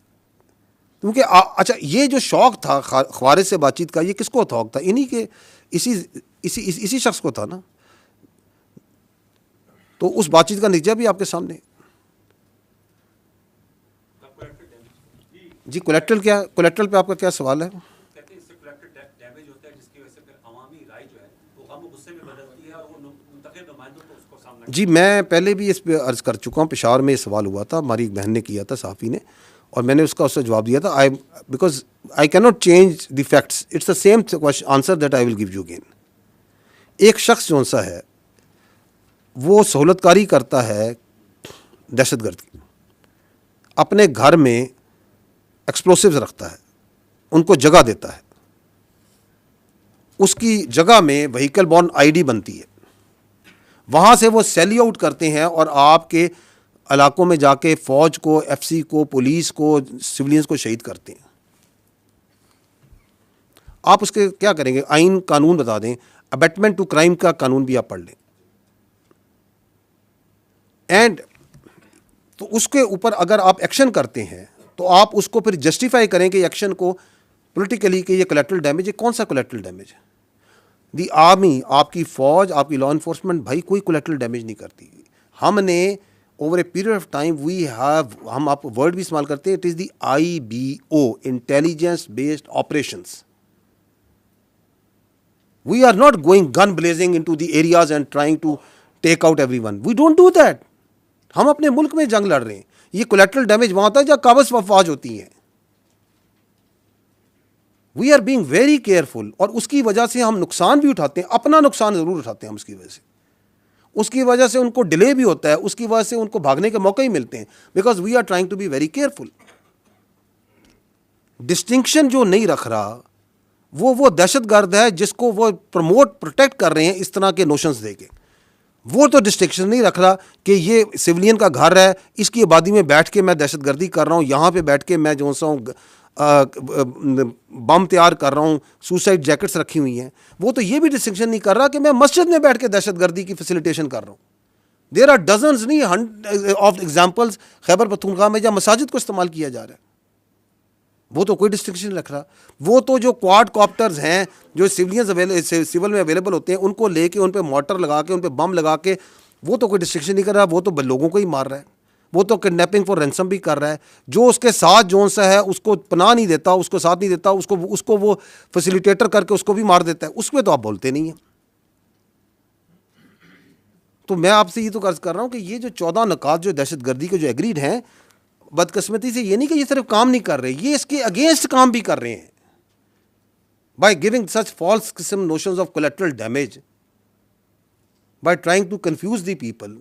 क्योंकि अच्छा, ये जो शौक़ था ख्वारिज से बातचीत का, ये किसको शौक़ था? इन्हीं के इसी शख्स को था ना। तो उस बातचीत का नतीजा भी आपके सामने। जी, कोलेक्ट्रल क्या, कोलेक्ट्रल पे आपका क्या सवाल है? जी, मैं पहले भी इस पे अर्ज़ कर चुका हूँ, पेशावर में ये सवाल हुआ था, हमारी एक बहन ने किया था, सहाफ़ी ने, और मैंने उससे जवाब दिया था। Because I can not change the facts, it's the same answer that I will give you again. एक शख्स जो सा है वो सहूलतकारी करता है दहशतगर्द की, अपने घर में एक्सप्लोसिव्स रखता है, उनको जगह देता है, उसकी जगह में व्हीकल बॉर्न आईडी बनती है, वहाँ से वो सैली आउट करते हैं और आपके इलाकों में जाके फ़ौज को, एफसी को, पुलिस को, सिविलियंस को शहीद करते हैं। आप उसके क्या करेंगे? आइन कानून बता दें, अबेटमेंट टू क्राइम का कानून भी आप पढ़ लें, एंड तो उसके ऊपर अगर आप एक्शन करते हैं तो आप उसको फिर जस्टिफाई करें कि एक्शन को पॉलिटिकली कि ये कोलैटरल डैमेज है। कौन सा कोलैटरल डैमेज है? दी आर्मी, आपकी फ़ौज, आपकी लॉ इन्फोर्समेंट भाई कोई कोलैटरल डैमेज नहीं करती। हमने over a period of time we have, हम आप वर्ड भी इस्तेमाल करते हैं, it is the IBO, intelligence based operations. We are not going gun blazing into the areas and trying to take out everyone, we don't do that. हम अपने मुल्क में जंग लड़ रहे हैं। ये कोलैटरल डैमेज वहाँ होता है जहाँ काबज़ अफवाज होती हैं। We are being very careful, और उसकी वजह से हम नुकसान भी उठाते हैं, अपना नुकसान ज़रूर उठाते हैं हम उसकी वजह से। उसकी वजह से उनको डिले भी होता है, उसकी वजह से उनको भागने के मौके ही मिलते हैं, because we are trying to be very careful. Distinction जो नहीं रख रहा वो दहशतगर्द है जिसको वो प्रमोट प्रोटेक्ट कर रहे हैं इस तरह के नोशंस देके। वो तो डिस्टिंक्शन नहीं रख रहा कि ये सिविलियन का घर है, इसकी आबादी में बैठ के मैं दहशतगर्दी कर रहा हूँ, यहाँ पे बैठ के मैं जो सा हूँ बम तैयार कर रहा हूँ, सुसाइड जैकेट्स रखी हुई हैं। वो तो ये भी डिस्टिंक्शन नहीं कर रहा कि मैं मस्जिद में बैठ के दहशतगर्दी की फैसिलिटेशन कर रहा हूँ। देयर आर डजन्स नहीं ऑफ एग्जाम्पल्स खैबर पख्तूनख्वा में जहाँ मसाजिद को इस्तेमाल किया जा रहा है। वो तो कोई डिस्टिंक्शन नहीं रख रहा। वो तो जो क्वाड कॉप्टर्स हैं जो सिविल में अवेलेबल होते हैं, उनको लेके उन पर मोटर लगा के, उन पर बम लगा के, वो तो कोई डिस्टिंक्शन नहीं कर रहा। वो तो लोगों को ही मार रहा है। वो तो किडनैपिंग फॉर रैंसम भी कर रहा है। जो उसके साथ जो सा है उसको पनाह नहीं देता, उसको साथ नहीं देता, उसको वो फैसिलिटेटर करके उसको भी मार देता है। उसमें तो आप बोलते नहीं हैं। तो मैं आपसे ये तो अर्ज कर रहा हूँ कि ये जो 14 नुकात जो दहशतगर्दी के जो एग्रीड हैं, बदकिस्मती से ये नहीं कि ये सिर्फ काम नहीं कर रहे, ये इसके अगेंस्ट काम भी कर रहे हैं। बाय गिविंग सच फॉल्स किस्म notions of collateral damage, by trying to confuse the people,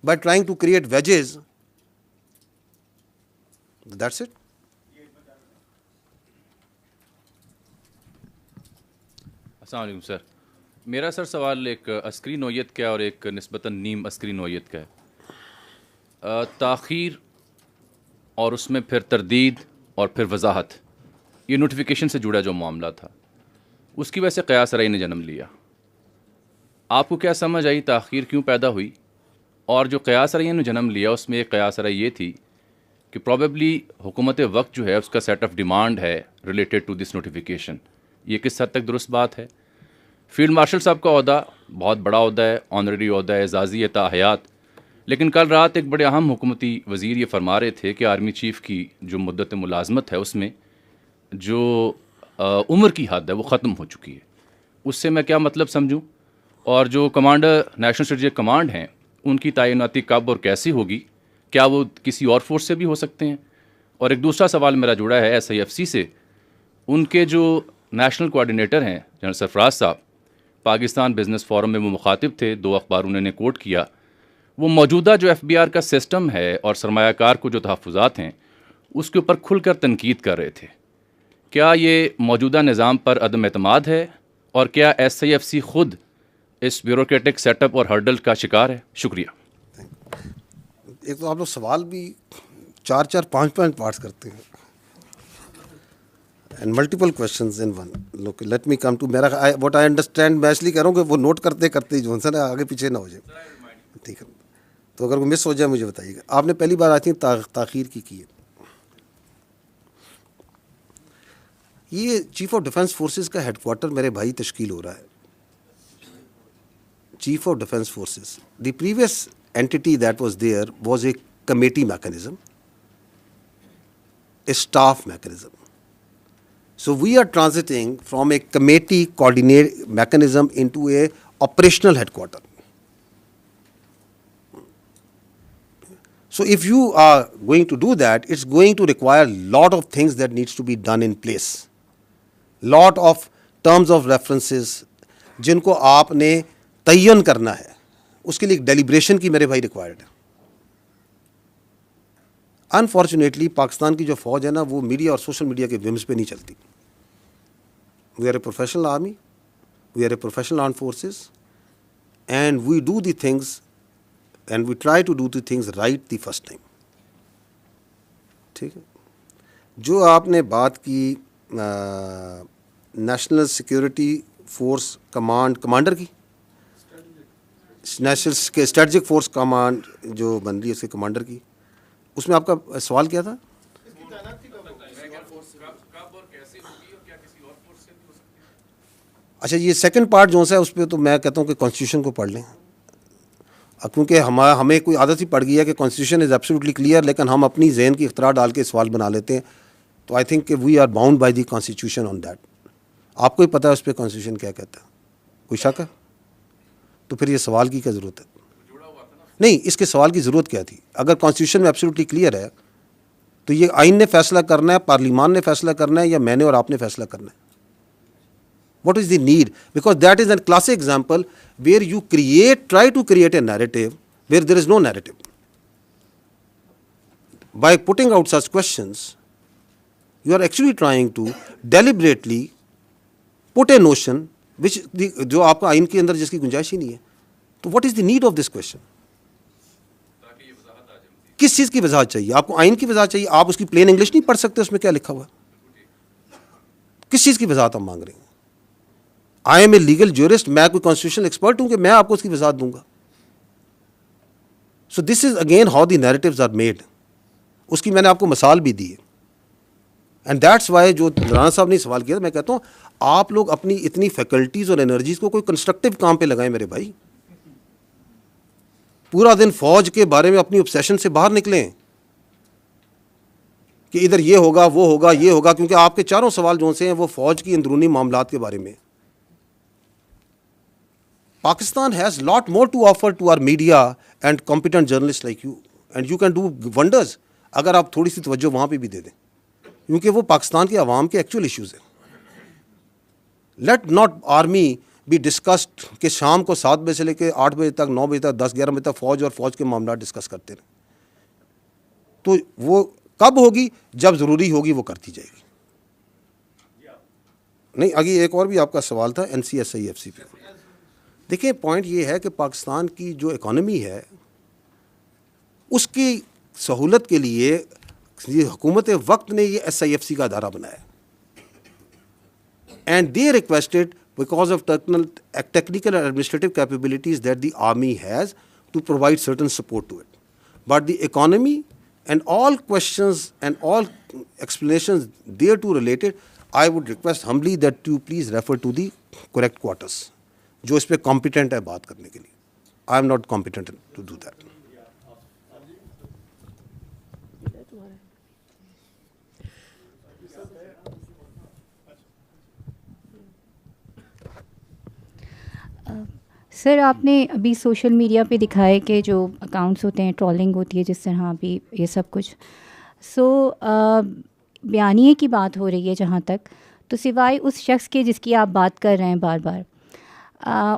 by trying to create wedges, that's it. अस्सलाम वालेकुम सर। मेरा सर सवाल एक अस्करी नौयत का और एक निस्बतन नीम अस्करी नौयत का है। ताख़ीर और उसमें फिर तरदीद और फिर वजाहत, ये नोटिफिकेशन से जुड़ा जो मामला था, उसकी वजह से क़यास राई ने जन्म लिया। आपको क्या समझ आई ताख़ीर क्यों पैदा हुई? और जो क़यास राई ने जन्म लिया उसमें एक क़यास राई ये थी कि प्रॉबेबली हुकूमत वक्त जो है उसका सेट ऑफ डिमांड है रिलेटेड टू दिस नोटिफिकेशन। ये किस हद तक दुरुस्त बात है? फील्ड मार्शल साहब का ओहदा बहुत बड़ा ओहदा है, ऑनररी ओहदा है, एजाज़ी ताहयात, लेकिन कल रात एक बड़े अहम हुकूमती वज़ीर ये फरमा रहे थे कि आर्मी चीफ़ की जो मुद्दत मुलाजमत है उसमें जो उम्र की हद है वो ख़त्म हो चुकी है। उससे मैं क्या मतलब समझूं? और जो कमांडर नेशनल स्ट्रेटेजिक कमांड हैं उनकी तैनाती कब और कैसी होगी? क्या वो किसी और फोर्स से भी हो सकते हैं? और एक दूसरा सवाल मेरा जुड़ा है SIFC से। उनके जो नेशनल कोऑर्डिनेटर हैं जनरल सरफराज साहब, पाकिस्तान बिजनेस फोरम में वो मुखातिब थे, 2 अखबारों ने कोट किया, वो मौजूदा जो FBR का सिस्टम है और सरमायाकार को जो तहफ़्फ़ुज़ात हैं उसके ऊपर खुलकर तनकीद कर रहे थे। क्या ये मौजूदा निज़ाम पर अदम एतमाद है और क्या SIFC खुद इस ब्यूरोक्रेटिक सेटअप और हर्डल का शिकार है? शुक्रिया। एक तो आप लोग सवाल भी 4-4, 5-5 पार्ट्स करते हैं and multiple questions in one. Look let me come to मेरा व्हाट आई अंडरस्टैंड। मैं इसलिए कह रहा हूँ कि वो नोट करते करते जो है ना आगे पीछे ना हो जाए, ठीक है? तो अगर वो मिस हो जाए मुझे बताइएगा। आपने पहली बार आई थिंक ताख़ीर की है। ये चीफ ऑफ डिफेंस फोर्सेस का हेडक्वार्टर मेरे भाई तश्कील हो रहा है, chief of defence forces. The previous entity that was there was a committee mechanism, a staff mechanism. So we are transiting from a committee coordinate mechanism into a operational headquarter. So if you are going to do that, it's going to require a lot of things that needs to be done in place. Lot of terms of references जिनको आपने तयन करना है, उसके लिए एक deliberation की मेरे भाई रिक्वायर्ड है। अनफॉर्चुनेटली पाकिस्तान की जो फ़ौज है ना वो मीडिया और सोशल मीडिया के विम्स पे नहीं चलती। We are a professional army, we are a professional arm forces and we do the things and we try to do the things right the first time, ठीक है? जो आपने बात की नेशनल सिक्योरिटी फोर्स कमांडर की, national strategic force command जो बन रही है उसके कमांडर की, उसमें आपका सवाल क्या था? अच्छा, ये सेकंड पार्ट जो है उस पर तो मैं कहता हूँ कि कॉन्स्टिट्यूशन को पढ़ लें, क्योंकि हमें कोई आदत ही पड़ गई है कि कॉन्स्टिट्यूशन इज़ एब्सोल्युटली क्लियर, लेकिन हम अपनी जहन की इख्तरा डाल के सवाल बना लेते हैं। तो आई थिंक कि we are bound by the constitution on that. आपको ही पता है उस पर कॉन्स्टिट्यूशन क्या कहता है? कोई शक है? तो फिर ये सवाल की क्या ज़रूरत है? नहीं, इसके सवाल की ज़रूरत क्या थी? अगर कॉन्स्टिट्यूशन में एब्सोल्युटली क्लियर है तो ये आइन ने फैसला करना है, पार्लिमान ने फैसला करना है, या मैंने और आपने फैसला करना है? What is the need? Because that is a classic example where you try to create a narrative where there is no narrative. By putting out such questions, you are actually trying to deliberately put a notion which जो आपका आइन के अंदर जिसकी गुंजाइश ही नहीं है। तो what is the need of this question? किस चीज़ की वजाहत चाहिए आपको? आइन की वजाहत चाहिए? आप उसकी प्लेन इंग्लिश नहीं पढ़ सकते उसमें क्या लिखा हुआ है? किस चीज़ की वजाहत हम मांग रहे हैं? I am a legal jurist, मैं कोई कॉन्स्टिट्यूशनल एक्सपर्ट हूं कि मैं आपको उसकी वजाहत दूंगा? So this is again how the narratives are made. उसकी मैंने आपको मिसाल भी दी है एंड दैट्स वाई जो राणा साहब ने सवाल किया, मैं कहता हूं आप लोग अपनी इतनी फैकल्टीज और एनर्जीज को कोई कंस्ट्रक्टिव काम पे लगाएं मेरे भाई। पूरा दिन फौज के बारे में अपनी ऑब्सेशन से बाहर निकलें कि इधर ये होगा वो होगा ये होगा, क्योंकि आपके चारों सवाल जो से हैं वो फौज की अंदरूनी मामलात के बारे में। Pakistan has lot more to offer to our media and competent journalists like you, and you can do wonders अगर आप थोड़ी सी तवज्जो वहाँ पे भी दे दें, क्योंकि वो पाकिस्तान के अवाम के एक्चुअल इश्यूज़ हैं। Let not army be discussed कि शाम को 7 बजे से लेकर 8 बजे तक, 9 बजे तक, 10-11 बजे तक फ़ौज और फ़ौज के मामला डिस्कस करते रहें। तो वो कब होगी? जब ज़रूरी होगी वो करती जाएगी। नहीं, आगे एक और भी आपका सवाल था NCSIFC पे। देखिए, पॉइंट ये है कि पाकिस्तान की जो इकॉनमी है उसकी सहूलत के लिए ये हुकूमत वक्त ने ये SIFC का अदारा बनाया and they requested because of technical and administrative capabilities that the army has to provide certain support to it, but the economy and all questions and all explanations thereto related, I would request humbly that you please refer to the correct quarters, जो इस पे competent है बात करने के लिए. I am not competent to do that. Sir आपने अभी सोशल मीडिया पे दिखाया कि जो अकाउंट्स होते हैं, ट्रोलिंग होती है जिस तरह अभी ये सब कुछ, बयानिए की बात हो रही है जहाँ तक, तो सिवाय उस शख्स के जिसकी आप बात कर रहे हैं बार बार,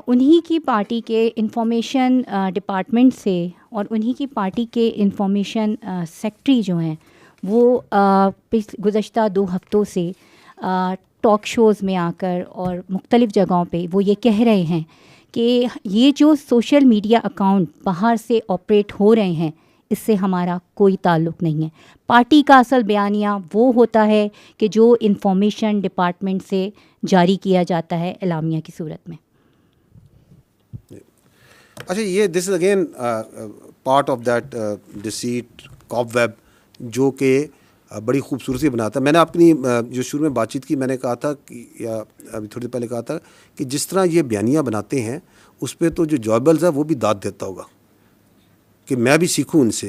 उन्हीं की पार्टी के इंफॉर्मेशन डिपार्टमेंट से और उन्हीं की पार्टी के इंफॉर्मेशन सेक्रेटरी जो हैं वो गुज़श्ता 2 हफ्तों से टॉक शोज़ में आकर और मुख्तलिफ़ जगहों पे वो ये कह रहे हैं कि ये जो सोशल मीडिया अकाउंट बाहर से ऑपरेट हो रहे हैं इससे हमारा कोई ताल्लुक़ नहीं है. पार्टी का असल बयानिया वो होता है कि जो इंफॉर्मेशन डिपार्टमेंट से जारी किया जाता है एलामिया की सूरत में. अच्छा, ये this is again part of that deceit cobweb जो कि बड़ी खूबसूरती बनाता है. मैंने अपनी जो शुरू में बातचीत की, मैंने कहा था कि, या अभी थोड़ी देर पहले कहा था कि जिस तरह ये बयानियाँ बनाते हैं उस पर तो जो जॉयबल्स है वो भी दाद देता होगा कि मैं भी सीखूं इनसे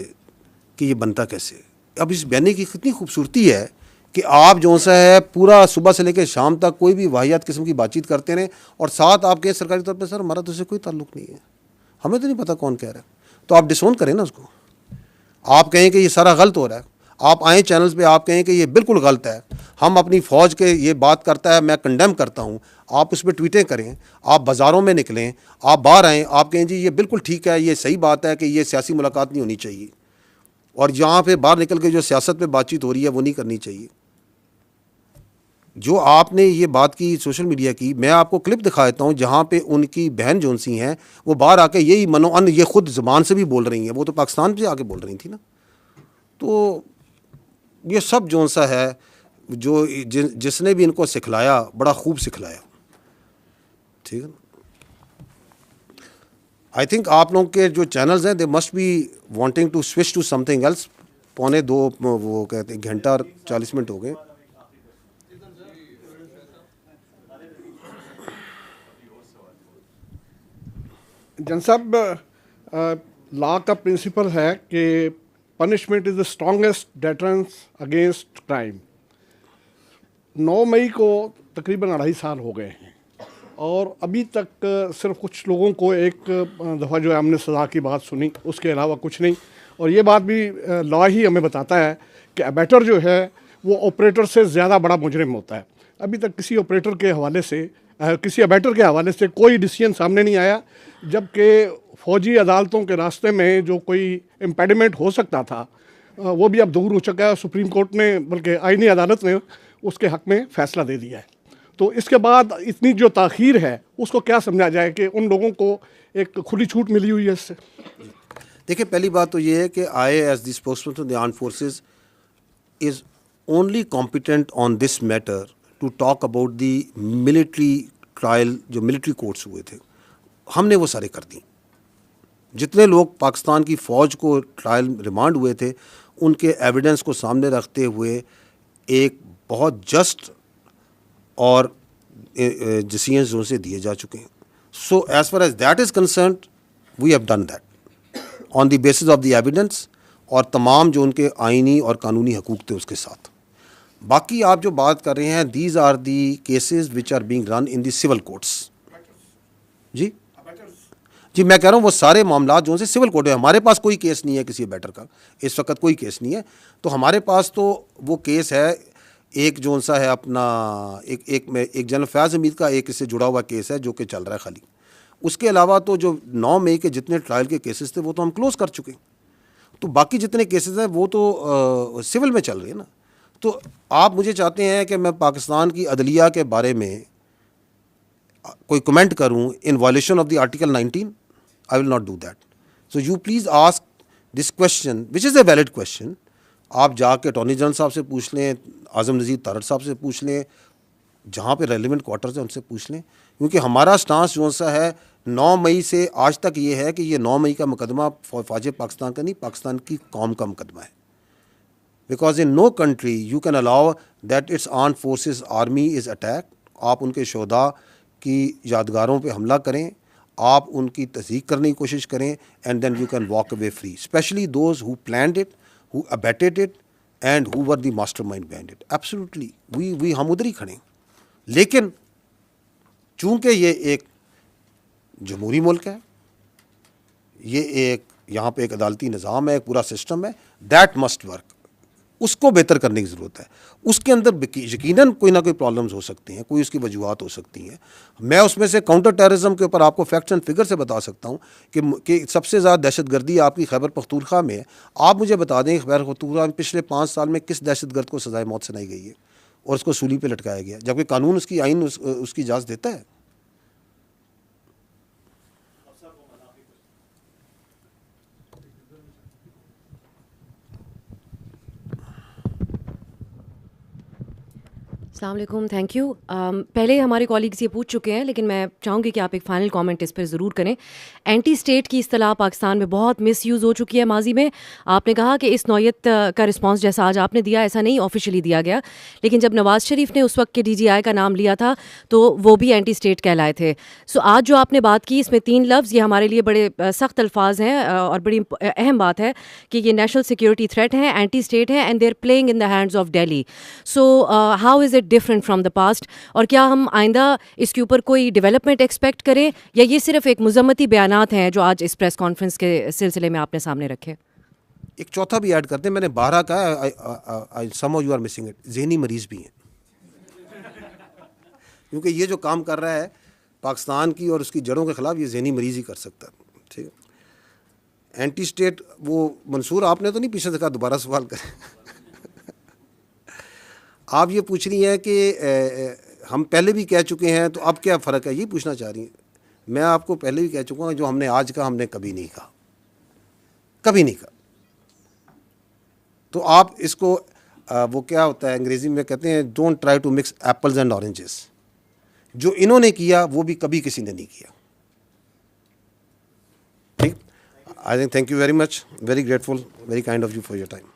कि ये बनता कैसे. अब इस बयानी की कितनी खूबसूरती है कि आप जो सा है पूरा सुबह से लेकर शाम तक कोई भी वाहियात किस्म की बातचीत करते रहें और साथ आप कहें सरकारी तौर पर सर हमारा तो उससे कोई ताल्लुक़ नहीं है, हमें तो नहीं पता कौन कह रहा है, तो आप डिसोन करें ना उसको. आप कहें कि ये सारा गलत हो रहा है, आप आए चैनल्स पे आप कहें कि ये बिल्कुल गलत है, हम अपनी फ़ौज के ये बात करता है मैं कंडेम करता हूँ, आप उस पर ट्वीटें करें, आप बाज़ारों में निकलें, आप बाहर आएँ, आप कहें जी ये बिल्कुल ठीक है, ये सही बात है कि ये सियासी मुलाकात नहीं होनी चाहिए, और जहाँ पे बाहर निकल के जो सियासत पे बातचीत हो रही है वो नहीं करनी चाहिए. जो आपने ये बात की सोशल मीडिया की, मैं आपको क्लिप दिखा देता हूँ जहाँ पे उनकी बहन जोन सी हैं वो बाहर आके यही मनोअन ये ख़ुद ज़बान से भी बोल रही हैं, वो तो पाकिस्तान से आके बोल रही थी ना. तो ये सब जोन सा है जो जिसने भी इनको सिखलाया बड़ा खूब सिखलाया. ठीक है ना. आई थिंक आप लोगों के जो चैनल्स हैं they must be wanting to switch to something else. 1:45 वो कहते हैं घंटा और 40 मिनट हो गए. जन साहब, लॉ का प्रिंसिपल है कि punishment is the strongest deterrence against crime. 9 मई को तकरीबन 2.5 साल हो गए हैं और अभी तक सिर्फ कुछ लोगों को एक दफ़ा जो है हमने सज़ा की बात सुनी, उसके अलावा कुछ नहीं. और ये बात भी लॉ ही हमें बताता है कि अबैटर जो है वो ऑपरेटर से ज़्यादा बड़ा मुजरिम होता है. अभी तक किसी ऑपरेटर के हवाले से किसी अबैटर के हवाले से कोई डिसीजन सामने नहीं आया, जबकि फ़ौजी अदालतों के रास्ते में जो कोई इम्पेडिमेंट हो सकता था वो भी अब दूर हो चुका है. सुप्रीम कोर्ट ने बल्कि आईनी अदालत ने उसके हक़ में फ़ैसला दे दिया है. तो इसके बाद इतनी जो ताख़ीर है उसको क्या समझा जाए कि उन लोगों को एक खुली छूट मिली हुई है इससे. देखिए, पहली बात तो ये है कि I as the spokesman of the armed forces is only competent on this matter to talk about the military trial. जो मिलिट्री कोर्ट्स हुए थे हमने वो सारे कर दी. जितने लोग पाकिस्तान की फ़ौज को ट्रायल रिमांड हुए थे उनके एविडेंस को सामने रखते हुए एक बहुत जस्ट और डिसीजन जो से दिए जा चुके हैं. So as far as that is concern we have done that on the basis of the evidence और तमाम जो उनके आइनी और कानूनी हकूक़ थे उसके साथ. बाकी आप जो बात कर रहे हैं these are the cases which are being run in the civil courts. जी मैं कह रहा हूँ वो सारे मामला जो से सिविल कोर्ट है. हमारे पास कोई केस नहीं है किसी बेटर का, इस वक्त कोई केस नहीं है. तो हमारे पास तो वो केस है एक जो सा है अपना एक जनरल फैज़ हमीद का एक इससे जुड़ा हुआ केस है जो कि चल रहा है खाली. उसके अलावा तो जो 9 मई के जितने ट्रायल के केसेस थे वो तो हम क्लोज़ कर चुके. तो बाकी जितने केसेस हैं वो तो सिविल में चल रहे हैं ना. तो आप मुझे चाहते हैं कि मैं पाकिस्तान की अदलिया के बारे में कोई कमेंट करूं in violation of the article 19. I will not do that. So you please ask this question which is a valid question. आप जाके अटॉर्नी जनरल साहब से पूछ लें, आज़म नज़ीर तारड़ साहब से पूछ लें, जहाँ पे रेलिवेंट क्वार्टर्स हैं उनसे पूछ लें. क्योंकि हमारा स्टांस जो सा है 9 मई से आज तक ये है कि ये 9 मई का मुकदमा फ़ौज पाकिस्तान का नहीं, पाकिस्तान की कौम का मुकदमा है. because in no country you can allow that its armed forces army is attacked. आप उनके शोधा की यादगारों पे हमला करें, आप उनकी तस्दीक करने की कोशिश करें, and then you can walk away free. Especially those who planned it, who abetted it, and who were the mastermind behind it. Absolutely, we हम उधर ही खड़े हैं. लेकिन चूंकि ये एक जमहूरी मुल्क है, ये एक यहाँ पे एक अदालती निज़ाम है, एक पूरा सिस्टम है, दैट मस्ट वर्क. उसको बेहतर करने की ज़रूरत है. उसके अंदर यकीनन कोई ना कोई प्रॉब्लम्स हो सकती हैं, कोई उसकी वजूहत हो सकती हैं. मैं उसमें से काउंटर टेररिज्म के ऊपर आपको फैक्ट्स एंड फिगर से बता सकता हूँ कि सबसे ज़्यादा दहशतगर्दी आपकी खैबर पख्तूनख्वा में है. आप मुझे बता दें खैबर पख्तूनख्वा में पिछले 5 साल में किस दहशतगर्द को सज़ाए मौत सुनाई गई है और उसको सूली पे लटकाया गया, जबकि कानून उसकी आइन उसकी इजाज़त देता है. अस्सलाम वालेकुम, थैंक यू. पहले हमारे कॉलीग्स ये पूछ चुके हैं, लेकिन मैं चाहूँगी कि आप एक फ़ाइनल कमेंट इस पर ज़रूर करें. एंटी स्टेट की इस्तेलाह पाकिस्तान में बहुत मिसयूज़ हो चुकी है माजी में. आपने कहा कि इस नौयत का रिस्पांस जैसा आज आपने दिया ऐसा नहीं ऑफिशियली दिया गया, लेकिन जब नवाज़ शरीफ ने उस वक्त के DGI का नाम लिया था तो वो भी एंटी स्टेट कहलाए थे. सो आज जो आपने बात की इसमें 3 लफ्ज़, ये हमारे लिए बड़े सख्त अल्फाज हैं और बड़ी अहम बात है कि ये नेशनल सिक्योरिटी थ्रेट हैं, एंटी स्टेट हैं, and they are playing in the hands of Delhi. So how is it different from the past, और क्या हम आइंदा इसके ऊपर कोई डेवलपमेंट एक्सपेक्ट करें, या ये सिर्फ एक मुज़म्मती बयानात हैं जो आज इस प्रेस कॉन्फ्रेंस के सिलसिले में आपने सामने रखे? एक चौथा भी ऐड करते हैं, मैंने 12 कहा, somehow you are missing it, ज़हनी मरीज़ भी हैं. क्योंकि ये जो काम कर रहा है पाकिस्तान की और उसकी जड़ों के ख़िलाफ़, ये ज़हनी मरीज़ ही कर सकता है. ठीक है. एंटी स्टेट वो मंसूर आपने तो नहीं पीछे देखा, दोबारा सवाल करें. आप ये पूछ रही हैं कि हम पहले भी कह चुके हैं तो अब क्या फ़र्क है, ये पूछना चाह रही हैं. मैं आपको पहले भी कह चुका हूँ, जो हमने आज कहा हमने कभी नहीं कहा, कभी नहीं कहा. तो आप इसको वो क्या होता है अंग्रेज़ी में कहते हैं, don't try to mix apples and oranges. जो इन्होंने किया वो भी कभी किसी ने नहीं किया. ठीक. I think, thank you very much, very grateful, very kind of you for your time.